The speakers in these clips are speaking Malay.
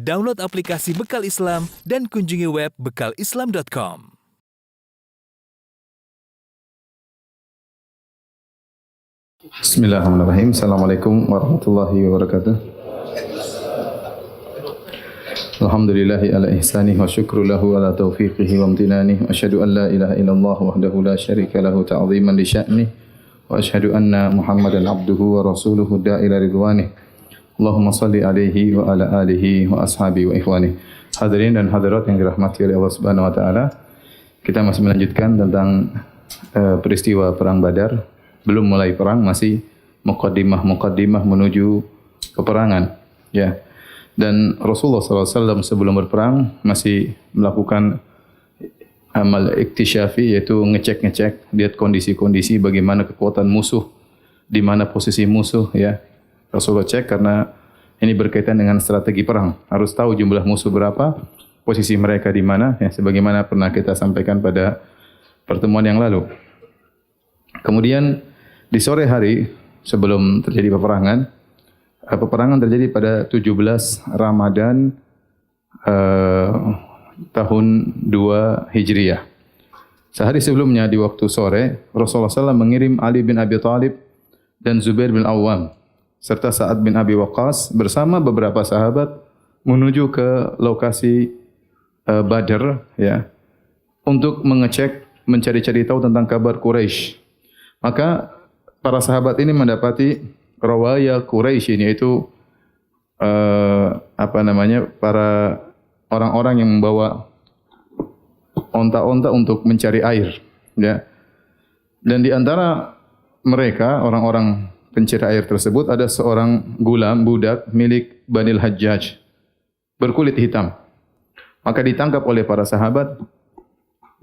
Download aplikasi Bekal Islam dan kunjungi web bekalislam.com. Bismillahirrahmanirrahim. Assalamualaikum warahmatullahi wabarakatuh. Alhamdulillahi ala ihsanih wa syukru lahu ala taufiqihi wa amtinanih. Asyhadu an la ilaha illallah wahdahu la syarika lahu ta'ziman li sya'nih. Wa asyhadu anna Muhammadan abduhu wa rasuluhu da'ila ridwanih. Allahumma salli alaihi wa ala alihi wa ashabihi wa ikhwanih. Hadirin dan hadirat yang dirahmati oleh Allah Subhanahu wa taala. Kita masih melanjutkan tentang peristiwa perang Badar. Belum mulai perang, masih muqaddimah menuju peperangan, ya. Dan Rasulullah SAW sebelum berperang masih melakukan amal iktisyafi, yaitu ngecek, lihat kondisi-kondisi bagaimana kekuatan musuh, di mana posisi musuh, ya. Rasulullah cek karena ini berkaitan dengan strategi perang. Harus tahu jumlah musuh berapa, posisi mereka di mana, ya, sebagaimana pernah kita sampaikan pada pertemuan yang lalu. Kemudian di sore hari sebelum terjadi peperangan terjadi pada 17 Ramadan tahun 2 Hijriah. Sehari sebelumnya di waktu sore, Rasulullah SAW mengirim Ali bin Abi Thalib dan Zubair bin Awwam serta Sa'ad bin Abi Waqqas bersama beberapa sahabat menuju ke lokasi Badar, ya, untuk mengecek, mencari-cari tahu tentang kabar Quraisy. Maka para sahabat ini mendapati rawaya Quraisy, yaitu para orang-orang yang membawa onta-onta untuk mencari air, ya. Dan di antara mereka, orang-orang pencari air tersebut, ada seorang gulam, budak milik Banil Hajjaj, berkulit hitam. Maka ditangkap oleh para sahabat,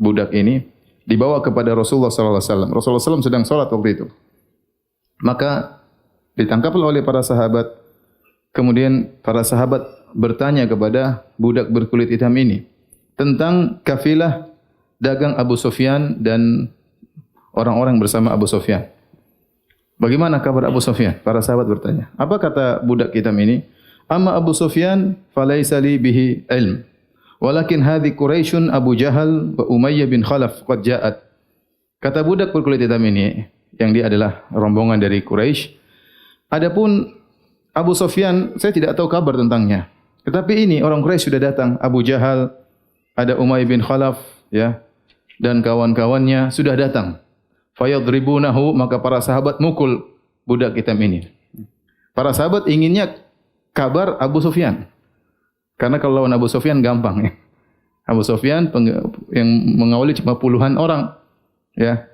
budak ini dibawa kepada Rasulullah SAW. Rasulullah SAW sedang sholat waktu itu. Maka ditangkaplah oleh para sahabat. Kemudian para sahabat bertanya kepada budak berkulit hitam ini tentang kafilah dagang Abu Sufyan dan orang-orang bersama Abu Sufyan. Bagaimana kabar Abu Sufyan? Para sahabat bertanya. Apa kata budak hitam ini? Amma Abu Sufyan falaysa li bihi ilm. Walakin hadhi Quraisyun Abu Jahal wa Umayyah bin Khalaf qad ja'at. Kata budak berkulit hitam ini, yang dia adalah rombongan dari Quraisy. Adapun Abu Sufyan, saya tidak tahu kabar tentangnya. Tetapi ini orang Quraisy sudah datang. Abu Jahal, ada Umayyah bin Khalaf, ya, dan kawan-kawannya sudah datang. Fayadribunahu, maka para sahabat mukul budak hitam ini. Para sahabat inginnya kabar Abu Sufyan. Karena kalau lawan Abu Sufyan gampang, ya. Abu Sufyan yang mengawali cuma puluhan orang, ya.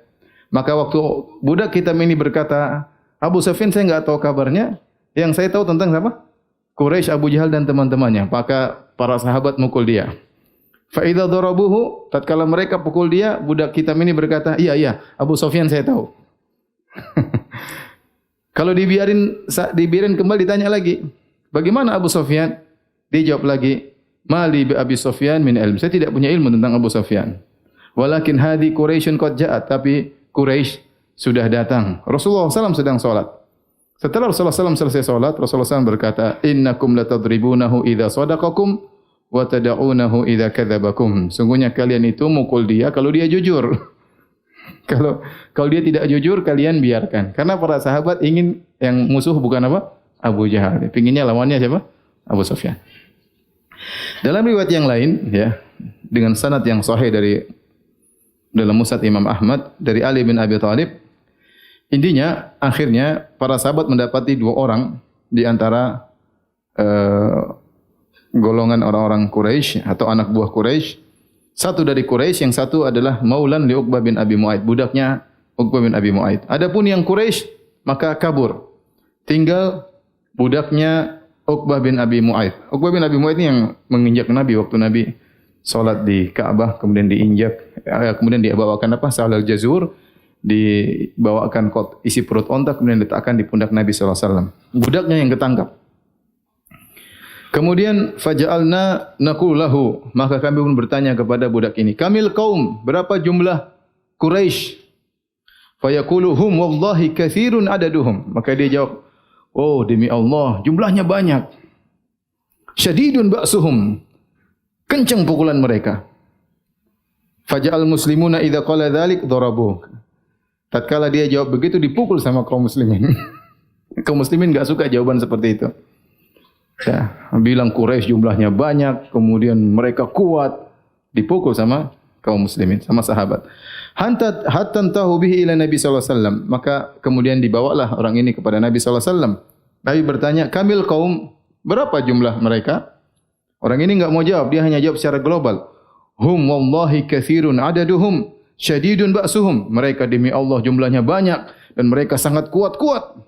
Maka waktu budak hitam ini berkata, Abu Sufyan saya enggak tahu kabarnya, yang saya tahu tentang siapa? Quraisy, Abu Jahal dan teman-temannya. Maka para sahabat mukul dia. Fa idza darabuhu, tatkala mereka pukul dia, budak hitam ini berkata, "Iya, Abu Sufyan saya tahu." Kalau dibiarin kembali ditanya lagi, "Bagaimana Abu Sufyan?" Dia jawab lagi, "Mali bi Abi Sufyan min ilm." Saya tidak punya ilmu tentang Abu Sufyan. Walakin hadhi Quraisyun qad ja'at, tapi Quraisy sudah datang. Rasulullah SAW sedang salat. Setelah Rasulullah SAW selesai salat, Rasulullah SAW berkata, "Innakum latadribunahu idza sadaqakum wa tad'unahu idza kadzabakum." Sungguhnya kalian itu mukul dia kalau dia jujur. Kalau dia tidak jujur, kalian biarkan. Karena para sahabat ingin yang musuh bukan apa? Abu Jahal. Pinginnya lawannya siapa? Abu Sufyan. Dalam riwayat yang lain, ya, dengan sanad yang sahih dalam Musnad Imam Ahmad dari Ali bin Abi Thalib, intinya akhirnya para sahabat mendapati dua orang di antara golongan orang-orang Quraisy atau anak buah Quraisy. Satu dari Quraisy, yang satu adalah Maulan li Uqbah bin Abi Mu'aid, budaknya Uqbah bin Abi Mu'aid. Adapun yang Quraisy maka kabur. Tinggal budaknya Uqbah bin Abi Mu'aid. Uqbah bin Abi Mu'aid ini yang menginjak Nabi waktu Nabi salat di Ka'bah, kemudian diinjak, kemudian dibawakan Sa'al al-Jazur, dibawakan isi perut onta, kemudian diletakkan di pundak Nabi sallallahu alaihi wasallam. Budaknya yang ketangkap. Kemudian faja'alna naqulu lahu, maka kami pun bertanya kepada budak ini, "Kamil qaum, berapa jumlah Quraisy?" Fayaqulu hum wallahi katsirun adaduhum. Maka dia jawab, "Oh, demi Allah, jumlahnya banyak." syadidun ba'suhum. Kencang pukulan mereka. Faja'al muslimuna idza qala dzalik darabuh. Tatkala dia jawab begitu dipukul sama kaum muslimin. Kaum muslimin enggak suka jawaban seperti itu. Ya, bilang Quraisy jumlahnya banyak, kemudian mereka kuat, dipukul sama kaum muslimin, sama sahabat. Hatta tahu bihi ila Nabi sallallahu alaihi wasallam. Maka kemudian dibawalah orang ini kepada Nabi sallallahu alaihi wasallam. Nabi bertanya, "Kamil kaum, berapa jumlah mereka?" Orang ini enggak mau jawab, dia hanya jawab secara global. Hum wallahi katsirun adaduhum syadidun ba'suhum. Mereka demi Allah jumlahnya banyak dan mereka sangat kuat-kuat.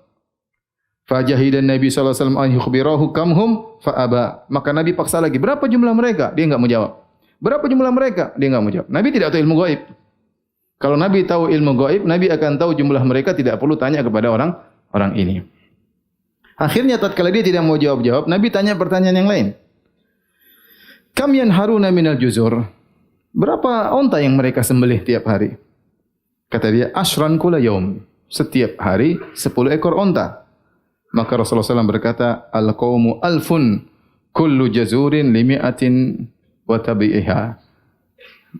Fajahidan Nabi sallallahu alaihi wasallam an yukhbirahu kamhum fa aba. Maka Nabi paksa lagi, berapa jumlah mereka? Dia enggak mau jawab. Berapa jumlah mereka? Dia enggak mau jawab. Nabi tidak tahu ilmu gaib. Kalau Nabi tahu ilmu gaib, Nabi akan tahu jumlah mereka, tidak perlu tanya kepada orang ini. Akhirnya tatkala dia tidak mau jawab-jawab, Nabi tanya pertanyaan yang lain. Kam yanharuna minal juzur? Berapa onta yang mereka sembelih tiap hari? Kata dia, ashran kula yaum. Setiap hari 10 ekor onta. Maka Rasulullah SAW berkata, al-qawmu alfun kullu jazurin limi'atin wa tabi'iha.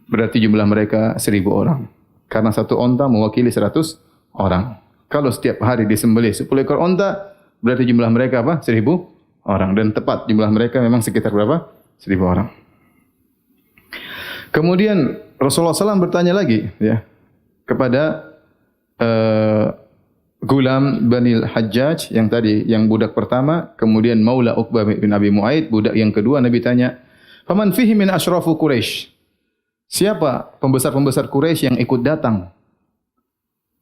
Berarti jumlah mereka 1000 orang. Karena satu onta mewakili 100 orang. Kalau setiap hari disembelih 10 ekor onta, berarti jumlah mereka apa? 1000 orang. Dan tepat jumlah mereka memang sekitar berapa? 1000 orang. Kemudian Rasulullah SAW bertanya lagi ya kepada Gulam Banil Hajjaj yang tadi, yang budak pertama, kemudian Maula Uqbah bin Abi Mu'aid, budak yang kedua. Nabi tanya, "Faman fihi min asyrafu Quraisy?" Siapa pembesar-pembesar Quraisy yang ikut datang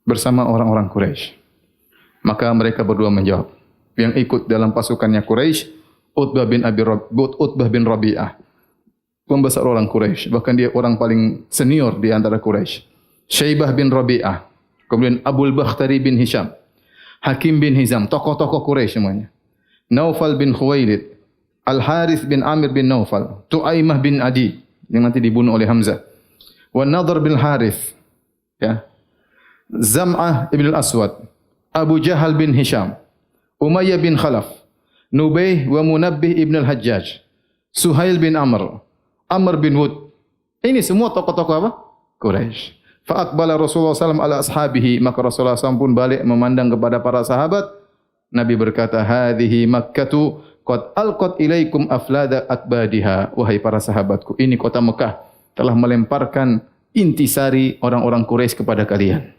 bersama orang-orang Quraisy? Maka mereka berdua menjawab, yang ikut dalam pasukannya Quraisy, Utbah bin Rabi'ah, pembesar orang Quraisy, bahkan dia orang paling senior di antara Quraisy. Syaibah bin Rabi'ah, kemudian Abul Bakhtari bin Hisham, Hakim bin Hizam, tokoh-tokoh Quraisy semuanya. Naufal bin Khuwailid, Al-Harith bin Amir bin Naufal, Tu'aimah bin Adi yang nanti dibunuh oleh Hamzah. Wan Nadhr bin Harith, ya. Zam'ah ibn al-Aswad, Abu Jahal bin Hisham, Umayyah bin Khalaf, Nubayh wa Munabbih ibn al-Hajjaj, Suhail bin Amr, Amr bin Wud. Ini semua tokoh-tokoh apa? Quraisy. Fa aqbala Rasulullah SAW ala ashabihi, maka Rasulullah SAW pun balik memandang kepada para sahabat. Nabi berkata, hadhihi Makkatu qad alqat ilaikum aflada akbadiha. Wahai para sahabatku, ini kota Mekah telah melemparkan intisari orang-orang Quraisy kepada kalian.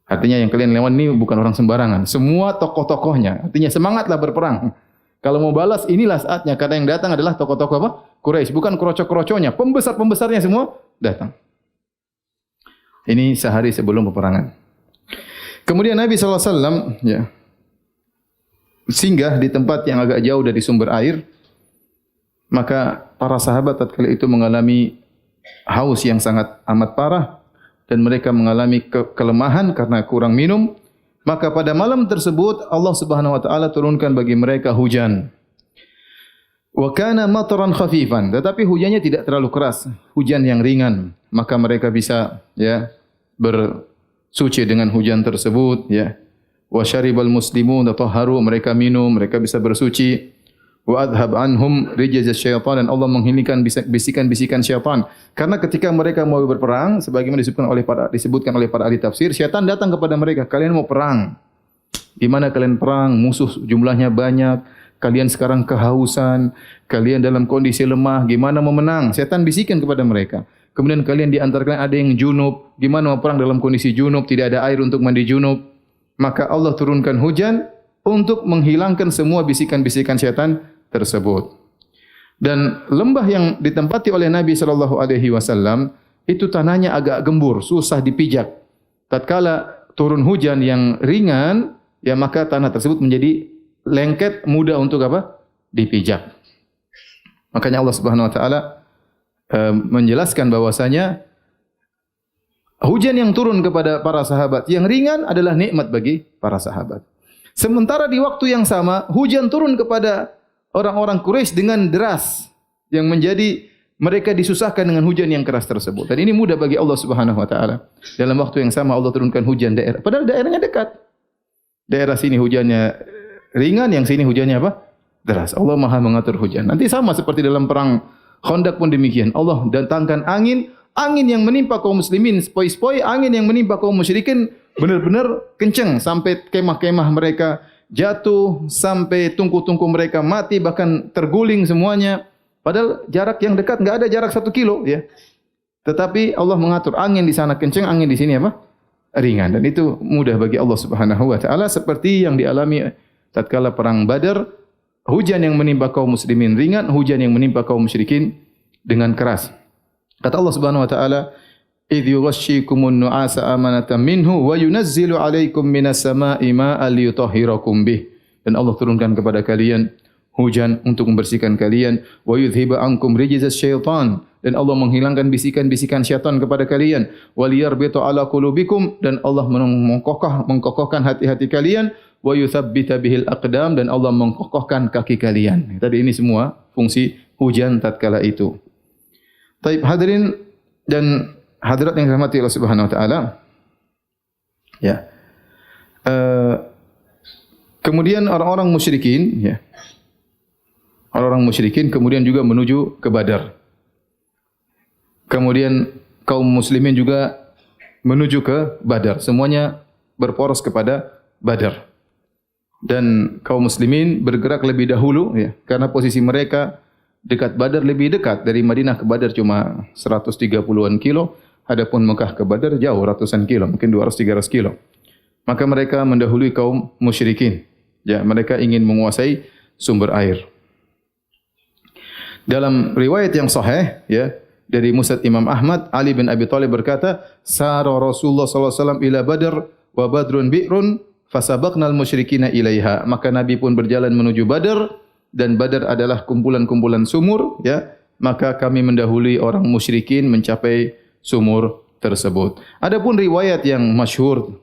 Artinya yang kalian lewat ini bukan orang sembarangan, semua tokoh-tokohnya. Artinya semangatlah berperang. Kalau mau balas, inilah saatnya, karena yang datang adalah tokoh-tokoh apa? Quraisy, bukan kroco-kroconya, pembesar-pembesarnya semua datang. Ini sehari sebelum peperangan. Kemudian Nabi SAW ya, singgah di tempat yang agak jauh dari sumber air. Maka para sahabat tatkala itu mengalami haus yang sangat amat parah. Dan mereka mengalami kelemahan karena kurang minum. Maka pada malam tersebut Allah Subhanahu wa taala turunkan bagi mereka hujan. Wa kana mataran khafifan, tetapi hujannya tidak terlalu keras, hujan yang ringan. Maka mereka bisa ya bersuci dengan hujan tersebut ya. Wa syaribal muslimun tatahharu, mereka minum, mereka bisa bersuci. Wa adhab anhum rijaz syaitan, dan Allah menghilangkan bisikan-bisikan syaitan. Karena ketika mereka mau berperang, sebagaimana disebutkan oleh para ahli tafsir, syaitan datang kepada mereka, kalian mau perang. Gimana kalian perang? Musuh jumlahnya banyak, kalian sekarang kehausan, kalian dalam kondisi lemah, gimana mau menang? Syaitan bisikan kepada mereka. Kemudian kalian di antara kalian ada yang junub, gimana mau perang dalam kondisi junub, tidak ada air untuk mandi junub? Maka Allah turunkan hujan untuk menghilangkan semua bisikan-bisikan syaitan tersebut. Dan lembah yang ditempati oleh Nabi SAW itu tanahnya agak gembur, susah dipijak. Tatkala turun hujan yang ringan, ya maka tanah tersebut menjadi lengket, mudah untuk apa? Dipijak. Makanya Allah Subhanahu wa taala menjelaskan bahwasanya hujan yang turun kepada para sahabat yang ringan adalah nikmat bagi para sahabat. Sementara di waktu yang sama hujan turun kepada orang-orang Quraisy dengan deras yang menjadi mereka disusahkan dengan hujan yang keras tersebut. Dan ini mudah bagi Allah Subhanahu wa taala. Dalam waktu yang sama Allah turunkan hujan daerah, padahal daerahnya dekat. Daerah sini hujannya ringan, yang sini hujannya apa? deras. Allah Maha mengatur hujan. Nanti sama seperti dalam perang Khandaq pun demikian. Allah datangkan angin, angin yang menimpa kaum muslimin sepoi-sepoi, angin yang menimpa kaum musyrikin benar-benar kencang sampai kemah-kemah mereka jatuh, sampai tungku-tungku mereka mati, bahkan terguling semuanya. Padahal jarak yang dekat, enggak ada jarak 1 kilo ya. Tetapi Allah mengatur angin di sana kencang, angin di sini apa? Ringan, dan itu mudah bagi Allah Subhanahu wa taala, seperti yang dialami tatkala perang Badar, hujan yang menimpa kaum muslimin ringan, hujan yang menimpa kaum musyrikin dengan keras. Kata Allah Subhanahu wa taala, "Idz yughashshikumun nu'asa amanatan minhu wa yunazzilu 'alaikum minas sama'i ma'an liyutahhirakum bih." Dan Allah turunkan kepada kalian hujan untuk membersihkan kalian, wa yudhhiba ankum rijzas syaitan, dan Allah menghilangkan bisikan-bisikan syaitan kepada kalian, wa liyarbita 'ala qulubikum, dan Allah mengkokohkan hati-hati kalian, wa yuthabbita bihil aqdam, dan Allah mengkokohkan kaki kalian. Tadi ini semua fungsi hujan tatkala itu. Taib hadirin dan hadirat yang dirahmati Allah Subhanahu wa taala. Ya. Kemudian orang-orang musyrikin ya. Orang-orang musyrikin kemudian juga menuju ke Badar. Kemudian kaum muslimin juga menuju ke Badar. Semuanya berporos kepada Badar. Dan kaum muslimin bergerak lebih dahulu ya, karena posisi mereka dekat Badar, lebih dekat dari Madinah ke Badar cuma 130-an kilo, adapun Mekah ke Badar jauh ratusan kilo, mungkin 200-300 kilo. Maka mereka mendahului kaum musyrikin. Ya, mereka ingin menguasai sumber air. Dalam riwayat yang sahih ya, dari Musnad Imam Ahmad, Ali bin Abi Thalib berkata, "Sara Rasulullah sallallahu alaihi wasallam ila Badr wa Badrun bi'run fasabaqnal musyrikina ilaiha." Maka Nabi pun berjalan menuju Badar, dan Badar adalah kumpulan-kumpulan sumur ya, maka kami mendahului orang musyrikin mencapai sumur tersebut. Adapun riwayat yang masyhur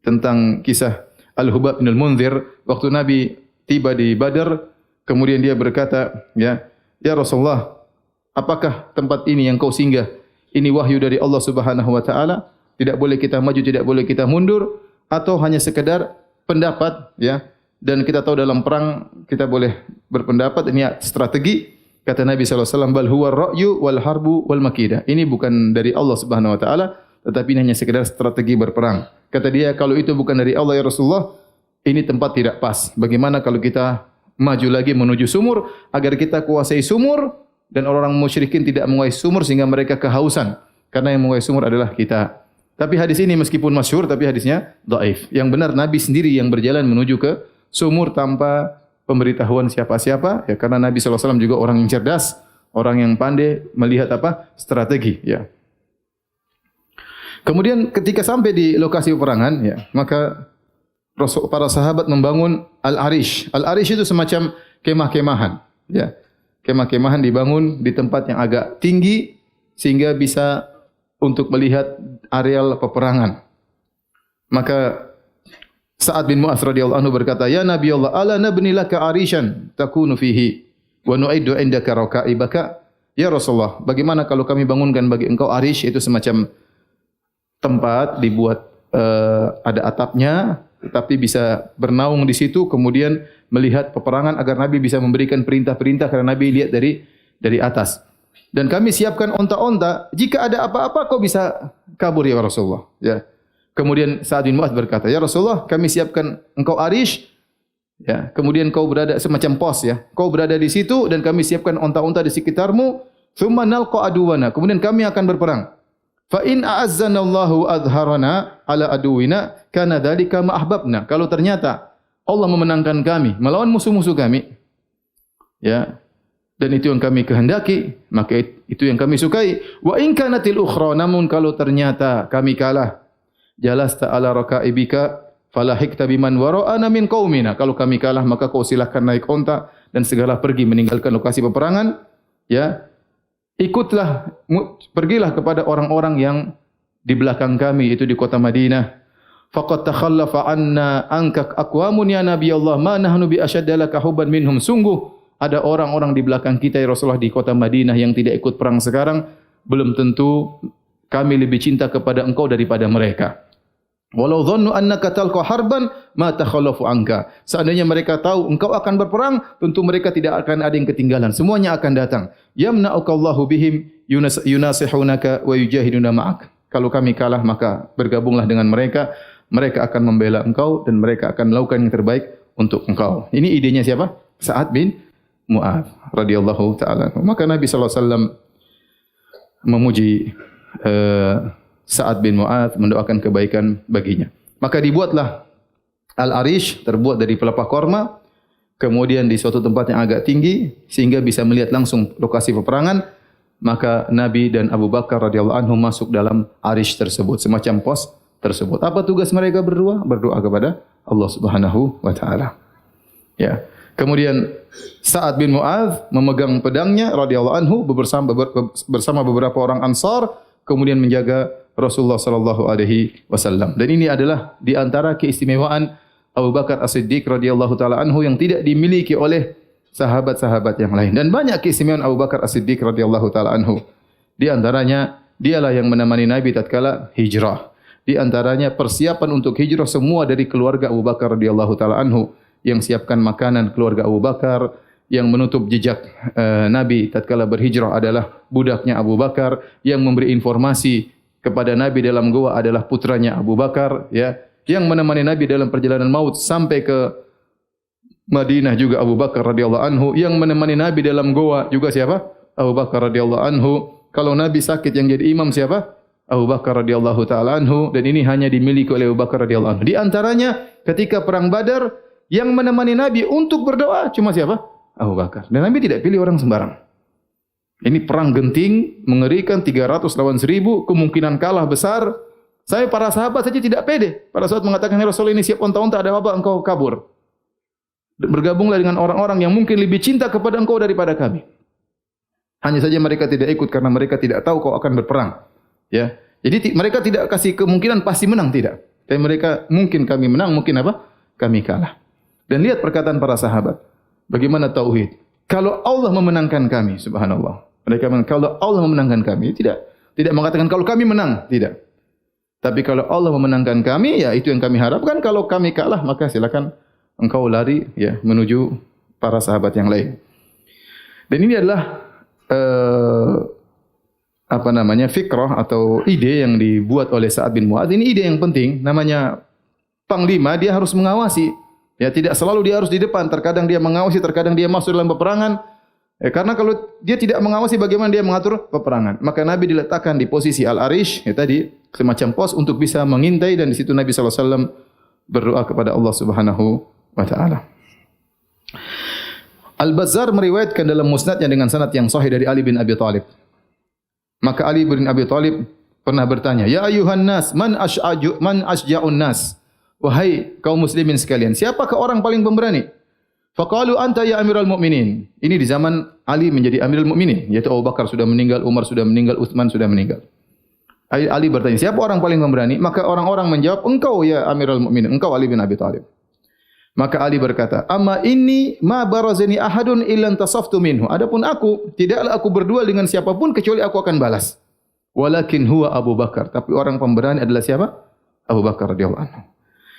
tentang kisah Al-Hubab bin Al-Munzir, waktu Nabi tiba di Badar, kemudian dia berkata, ya Rasulullah, apakah tempat ini yang kau singgah ini wahyu dari Allah Subhanahu wa taala? Tidak boleh kita maju, tidak boleh kita mundur, atau hanya sekedar pendapat ya? Dan kita tahu dalam perang kita boleh berpendapat, ini strategi. Kata Nabi sallallahu alaihi wasallam, "Bal huwa ar-ra'yu wal harbu wal makidah." Ini bukan dari Allah Subhanahu wa taala, tetapi ini hanya sekedar strategi berperang. Kata dia, kalau itu bukan dari Allah ya Rasulullah, ini tempat tidak pas. Bagaimana kalau kita maju lagi menuju sumur, agar kita kuasai sumur dan orang-orang musyrikin tidak menguasai sumur sehingga mereka kehausan. Karena yang menguasai sumur adalah kita. Tapi hadis ini meskipun masyhur, tapi hadisnya dhaif. Yang benar Nabi sendiri yang berjalan menuju ke sumur tanpa pemberitahuan siapa-siapa, ya, karena Nabi sallallahu alaihi wasallam juga orang yang cerdas, orang yang pandai melihat apa? Strategi, ya. Kemudian ketika sampai di lokasi peperangan, ya, maka para sahabat membangun Al-Arish. Al-Arish itu semacam kemah-kemahan, ya. Kemah-kemahan dibangun di tempat yang agak tinggi sehingga bisa untuk melihat areal peperangan. Maka Sa'ad bin Mu'adz radhiyallahu anhu berkata, "Ya Nabi Allah, ala nabni laka arishan takunu fihi wa nu'iddu indaka rakaibaka?" Ya Rasulullah, bagaimana kalau kami bangunkan bagi engkau arish, itu semacam tempat dibuat ada atapnya, tetapi bisa bernaung di situ, kemudian melihat peperangan agar Nabi bisa memberikan perintah-perintah karena Nabi lihat dari atas. Dan kami siapkan onta-onta, jika ada apa-apa kau bisa kabur ya Rasulullah, ya. Kemudian Sa'ad bin Mu'adz berkata, "Ya Rasulullah, kami siapkan engkau arish, ya. Kemudian kau berada semacam pos, ya. Kau berada di situ dan kami siapkan onta-onta di sekitarmu. Tsumma nalqa aduwana. Kemudian kami akan berperang. Fa in a'azzanallahu adharana ala aduwina kana dzalika ma ahbabna." Kalau ternyata Allah memenangkan kami melawan musuh-musuh kami, ya, dan itu yang kami kehendaki, maka itu yang kami sukai. Wa in kanatil ukhra, namun kalau ternyata kami kalah, jalasta ala rakaibika falahikta biman wara'ana min qaumina. Kalau kami kalah maka kau silakan naik onta dan segala pergi meninggalkan lokasi peperangan, ya. Ikutlah, pergilah kepada orang-orang yang di belakang kami, itu di kota Madinah. Faqad takhallafa anna anka aqwamun ya Nabi Allah ma nahnu bi ashaddalaka hubban minhum. Sungguh ada orang-orang di belakang kita ya Rasulullah di kota Madinah yang tidak ikut perang sekarang, belum tentu kami lebih cinta kepada engkau daripada mereka. Walau dhannu annaka talqa harban ma takhallafu anka. Seandainya mereka tahu engkau akan berperang, tentu mereka tidak akan ada yang ketinggalan. Semuanya akan datang. Yamna'ukallahu bihim yunasihunaka wa yujahiduna ma'ak. Kalau kami kalah maka bergabunglah dengan mereka. Mereka akan membela engkau dan mereka akan melakukan yang terbaik untuk engkau. Ini idenya siapa? Sa'ad bin Mu'adz radhiyallahu taala. Maka Nabi sallallahu alaihi wasallam memuji Sa'ad bin Mu'adz, mendoakan kebaikan baginya. Maka dibuatlah Al-Arish, terbuat dari pelepah korma, kemudian di suatu tempat yang agak tinggi sehingga bisa melihat langsung lokasi peperangan. Maka Nabi dan Abu Bakar radhiyallahu anhum masuk dalam Arish tersebut, semacam pos tersebut. Apa tugas mereka berdua? Berdoa kepada Allah Subhanahu wa taala. Ya. Kemudian Sa'ad bin Mu'adz memegang pedangnya radhiyallahu anhu bersama beberapa orang Ansar, kemudian menjaga Rasulullah sallallahu alaihi wasallam. Dan ini adalah di antara keistimewaan Abu Bakar As-Siddiq radhiyallahu taala anhu yang tidak dimiliki oleh sahabat-sahabat yang lain. Dan banyak keistimewaan Abu Bakar As-Siddiq radhiyallahu taala anhu. Di antaranya dialah yang menemani Nabi tatkala hijrah. Di antaranya persiapan untuk hijrah semua dari keluarga Abu Bakar radhiyallahu taala anhu, yang siapkan makanan keluarga Abu Bakar, yang menutup jejak Nabi tatkala berhijrah adalah budaknya Abu Bakar, yang memberi informasi kepada Nabi dalam gua adalah putranya Abu Bakar, ya. Yang menemani Nabi dalam perjalanan maut sampai ke Madinah juga Abu Bakar radhiyallahu anhu, yang menemani Nabi dalam gua juga siapa? Abu Bakar radhiyallahu anhu. Kalau Nabi sakit yang jadi imam siapa? Abu Bakar radhiyallahu taala anhu, dan ini hanya dimiliki oleh Abu Bakar radhiyallahu anhu. Di antaranya ketika perang Badar yang menemani Nabi untuk berdoa cuma siapa? Abu Bakar. Dan Nabi tidak pilih orang sembarang. Ini perang genting, mengerikan, 300 lawan 1000, kemungkinan kalah besar. Saya para sahabat saja tidak pede. Pada saat mengatakan, "Ya Rasul, ini siap onta-onta, ada apa engkau kabur?" Bergabunglah dengan orang-orang yang mungkin lebih cinta kepada engkau daripada kami. Hanya saja mereka tidak ikut karena mereka tidak tahu kau akan berperang. Ya. Jadi mereka tidak kasih kemungkinan pasti menang, tidak. Tapi mereka mungkin kami menang, mungkin apa? Kami kalah. Dan lihat perkataan para sahabat. Bagaimana tauhid? Kalau Allah memenangkan kami, subhanallah. Mereka mengatakan, kalau Allah memenangkan kami, tidak mengatakan kalau kami menang, tidak. Tapi kalau Allah memenangkan kami, ya itu yang kami harapkan. Kalau kami kalah, maka silakan engkau lari ya menuju para sahabat yang lain. Dan ini adalah fikrah atau ide yang dibuat oleh Sa'ad bin Mu'adz. Ini ide yang penting, namanya panglima, dia harus mengawasi. Ya, tidak selalu dia harus di depan, terkadang dia mengawasi, terkadang dia masuk dalam peperangan. Karena kalau dia tidak mengawasi bagaimana dia mengatur peperangan. Maka Nabi diletakkan di posisi Al-Arish, ya tadi semacam pos untuk bisa mengintai, dan di situ Nabi sallallahu alaihi wasallam berdoa kepada Allah Subhanahu wa taala. Al-Bazzar meriwayatkan dalam musnadnya dengan sanad yang sahih dari Ali bin Abi Thalib. Maka Ali bin Abi Thalib pernah bertanya, "Ya ayuhan nas, man asja'un nas?" Wahai kaum muslimin sekalian, siapakah orang paling pemberani? Faqalu anta ya Amirul Mukminin. Ini di zaman Ali menjadi Amirul Mukminin, yaitu Abu Bakar sudah meninggal, Umar sudah meninggal, Utsman sudah meninggal. Ali bertanya, siapa orang paling pemberani? Maka orang-orang menjawab, engkau ya Amirul Mukminin, engkau Ali bin Abi Thalib. Maka Ali berkata, "Amma inni ma barazani ahadun illa antasaftu minhu." Adapun aku, tidaklah aku berduel dengan siapapun kecuali aku akan balas. Walakin huwa Abu Bakar. Tapi orang pemberani adalah siapa? Abu Bakar radhiyallahu anhu.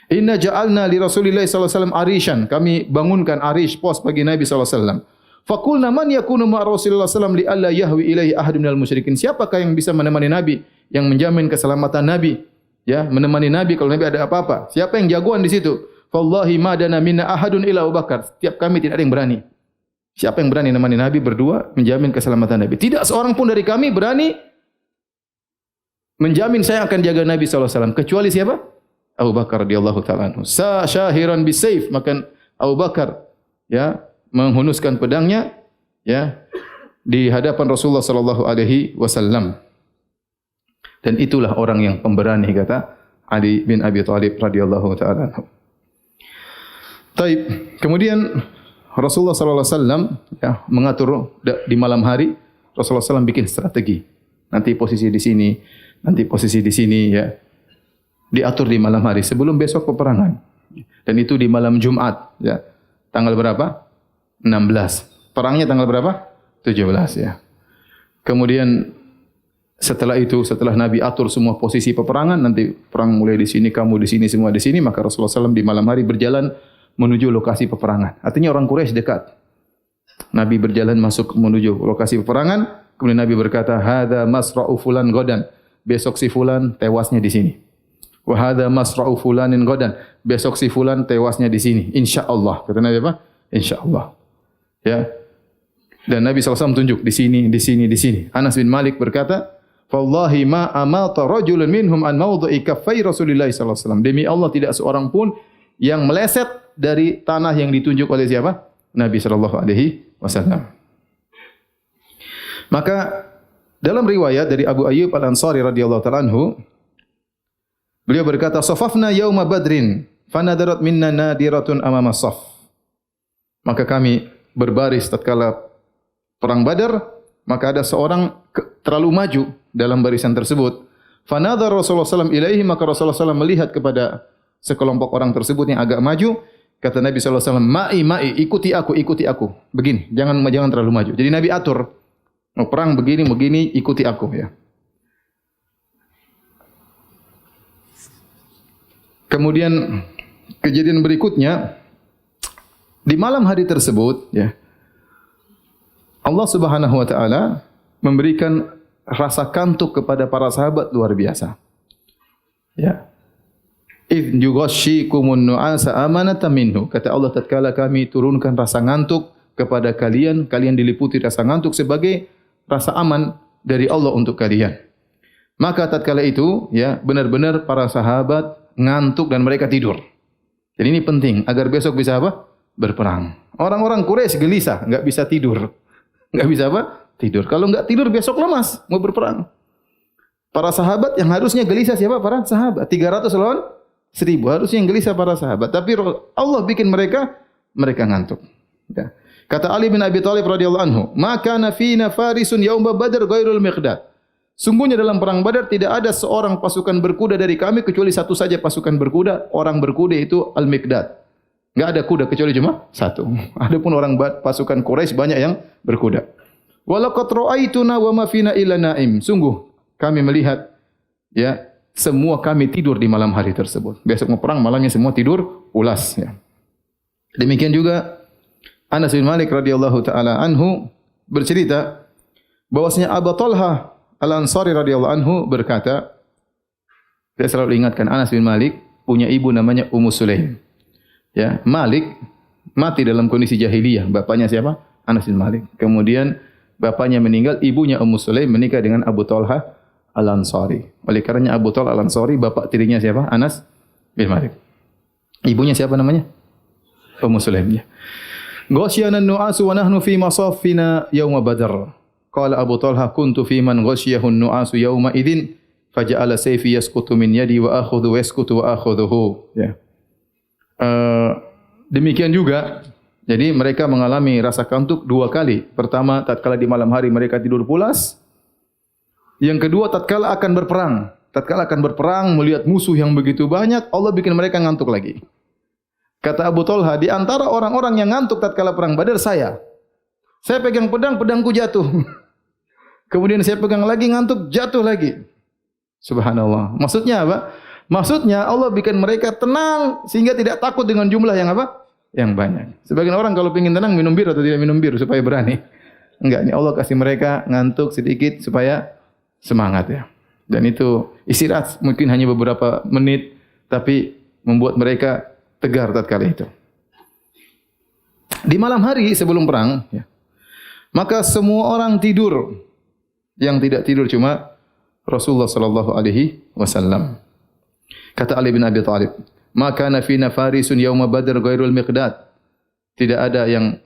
Inna ja'alna li Rasulillah sallallahu alaihi wasallam arishan. Kami bangunkan arish, pos bagi Nabi sallallahu alaihi wasallam. Faqulna man yakunu ma Rasulillah sallallahu alaihi wasallam li alla yahwi ilaihi ahadun minal musyrikin. Siapakah yang bisa menemani Nabi, yang menjamin keselamatan Nabi? Ya, menemani Nabi kalau Nabi ada apa-apa. Siapa yang jagoan di situ? Wallahi ma dana minna ahadun illa Abu Bakar. Setiap kami tidak ada yang berani. Siapa yang berani menemani Nabi berdua menjamin keselamatan Nabi? Tidak seorang pun dari kami berani menjamin saya akan jaga Nabi sallallahu alaihi wasallam kecuali siapa? Abu Bakar radhiyallahu taala anhu. Syahiran bisayf, maka Abu Bakar ya menghunuskan pedangnya ya di hadapan Rasulullah sallallahu alaihi wasallam. Dan itulah orang yang pemberani, kata Ali bin Abi Thalib radhiyallahu taala anhu. Taib. Kemudian Rasulullah sallallahu alaihi wasallam ya mengatur di malam hari. Rasulullah SAW bikin strategi. Nanti posisi di sini, nanti posisi di sini ya. Diatur di malam hari sebelum besok peperangan. Dan itu di malam Jumat ya. Tanggal berapa? 16. Perangnya tanggal berapa? 17 ya. Kemudian setelah itu, setelah Nabi atur semua posisi peperangan, nanti perang mulai di sini, kamu di sini, semua di sini, maka Rasulullah SAW di malam hari berjalan menuju lokasi peperangan. Artinya orang Quraisy dekat. Nabi berjalan masuk menuju lokasi peperangan, kemudian Nabi berkata, "Hadza masra'u fulan godan." Besok si fulan tewasnya di sini. "Wa hadza masra'u fulanin godan." Besok si fulan tewasnya di sini. Insyaallah. Kata Nabi apa? Insyaallah. Ya. Dan Nabi SAW tunjuk di sini, di sini, di sini. Anas bin Malik berkata, "Wallahi ma amata rajulun minhum an mawdhi'i kaffai Rasulillah sallallahu alaihi wasallam." Demi Allah tidak seorang pun yang meleset dari tanah yang ditunjuk oleh siapa? Nabi sallallahu alaihi wasallam. Maka dalam riwayat dari Abu Ayyub Al-Ansari radhiyallahu ta'ala anhu, beliau berkata, "Safafna yauma Badrin, fanadarat minna nadiratun amama saf." Maka kami berbaris tatkala perang Badar, maka ada seorang terlalu maju dalam barisan tersebut. Fanadhar Rasulullah SAW ilaihi, maka Rasulullah SAW melihat kepada sekelompok orang tersebut yang agak maju. Kata Nabi SAW, ma'i, ikuti aku. Begini, jangan terlalu maju. Jadi Nabi atur, mau perang begini, ikuti aku. Ya. Kemudian kejadian berikutnya, di malam hari tersebut, ya, Allah Subhanahu wa taala memberikan rasa kantuk kepada para sahabat luar biasa. Ya. Idh yughashshikumun nu'asa amanatan minhu. Kata Allah, tatkala kami turunkan rasa ngantuk kepada kalian, kalian diliputi rasa ngantuk sebagai rasa aman dari Allah untuk kalian. Maka tatkala itu, ya, benar-benar para sahabat ngantuk dan mereka tidur. Jadi ini penting agar besok bisa apa? Berperang. Orang-orang Quraisy gelisah, enggak bisa tidur. Enggak bisa apa? Tidur. Kalau enggak tidur besok lemas mau berperang. Para sahabat yang harusnya gelisah siapa? Para sahabat. 300 lawan 1000. Harusnya yang gelisah para sahabat. Tapi Allah bikin mereka ngantuk. Ya. Kata Ali bin Abi Thalib radhiyallahu anhu, "Ma kana fina farisun yauma Badr ghairul Miqdad." Sungguhnya dalam perang Badar tidak ada seorang pasukan berkuda dari kami kecuali satu saja pasukan berkuda. Orang berkuda itu Al-Miqdad. Enggak ada kuda kecuali cuma satu. Adapun orang pasukan Quraisy banyak yang berkuda. Walaqad ra'aituna wa ma fina illa naim. Sungguh kami melihat, ya, semua kami tidur di malam hari tersebut. Besok mau perang malamnya semua tidur pulas, ya. Demikian juga Anas bin Malik radhiyallahu taala anhu bercerita bahwasanya Abu Talha Al-Ansari radhiyallahu anhu berkata, saya selalu ingatkan Anas bin Malik punya ibu namanya Ummu Sulaim. Ya, Malik mati dalam kondisi jahiliyah. Bapaknya siapa? Anas bin Malik. Kemudian bapaknya meninggal, ibunya Ummu Sulaim menikah dengan Abu Talha Al-Ansari. Oleh karenanya Abu Talha Al-Ansari bapak tirinya siapa? Anas bin Malik. Ibunya siapa namanya? Ummu Sulaim. Ya. Ghasyana an-nu'asu wa nahnu fi masafina yauma Badr. Qala Abu Talha kuntu fi man ghasyahu an-nu'asu yauma idzin faja'ala sayfi yasqutu min yadi wa akhudhu yasqutu wa akhudhuhu. Ya. Demikian juga, jadi mereka mengalami rasa kantuk dua kali. Pertama, tatkala di malam hari mereka tidur pulas. Yang kedua, tatkala akan berperang. Tatkala akan berperang, melihat musuh yang begitu banyak, Allah bikin mereka ngantuk lagi. Kata Abu Talha, di antara orang-orang yang ngantuk tatkala perang Badar saya. Saya pegang pedang, pedangku jatuh. Kemudian saya pegang lagi, ngantuk, jatuh lagi. Subhanallah. Maksudnya apa? Maksudnya Allah bikin mereka tenang sehingga tidak takut dengan jumlah yang apa? Yang banyak. Sebagian orang kalau ingin tenang minum bir atau tidak minum bir supaya berani. Enggak, ini Allah kasih mereka ngantuk sedikit supaya semangat, ya. Dan itu istirahat mungkin hanya beberapa menit tapi membuat mereka tegar tatkala itu. Di malam hari sebelum perang, ya, maka semua orang tidur. Yang tidak tidur cuma Rasulullah sallallahu alaihi wasallam. Kata Ali bin Abi Thalib, "Ma kana fina farisun yauma Badr ghairul Miqdad." Tidak ada yang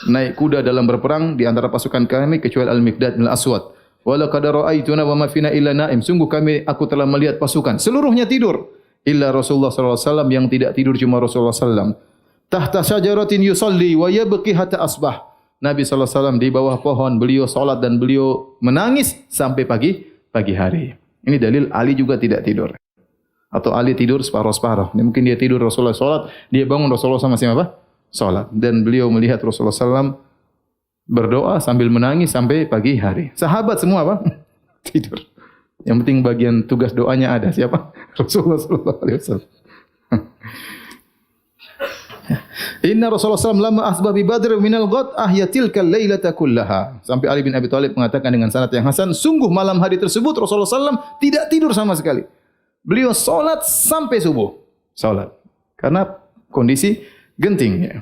naik kuda dalam berperang di antara pasukan kami kecuali Al-Miqdad bin Al-Aswad. "Wa laqad ra'aituna wa ma fina illa naim." Sungguh aku telah melihat pasukan seluruhnya tidur, illa Rasulullah sallallahu alaihi wasallam yang tidak tidur cuma Rasulullah sallallahu tahta syajaratin yusalli wa yabki hatta asbah. Nabi sallallahu alaihi wasallam di bawah pohon, beliau salat dan beliau menangis sampai pagi hari. Ini dalil Ali juga tidak tidur. Atau Ali tidur separuh-separuh. Mungkin dia tidur Rasulullah salat, dia bangun Rasulullah sama siapa? Salat. Dan beliau melihat Rasulullah sallallahu berdoa sambil menangis sampai pagi hari. Sahabat semua apa? tidur. Yang penting bagian tugas doanya ada. Siapa? Rasulullah sallallahu alaihi wasallam. Inna Rasulullah SAW lama asbah bi Badr minal ghad ahyatil kal lailata kullaha. Sampai Ali bin Abi Thalib mengatakan dengan sanad yang hasan, sungguh malam hari tersebut Rasulullah SAW tidak tidur sama sekali. Beliau salat sampai subuh. Salat. Karena kondisi genting ya.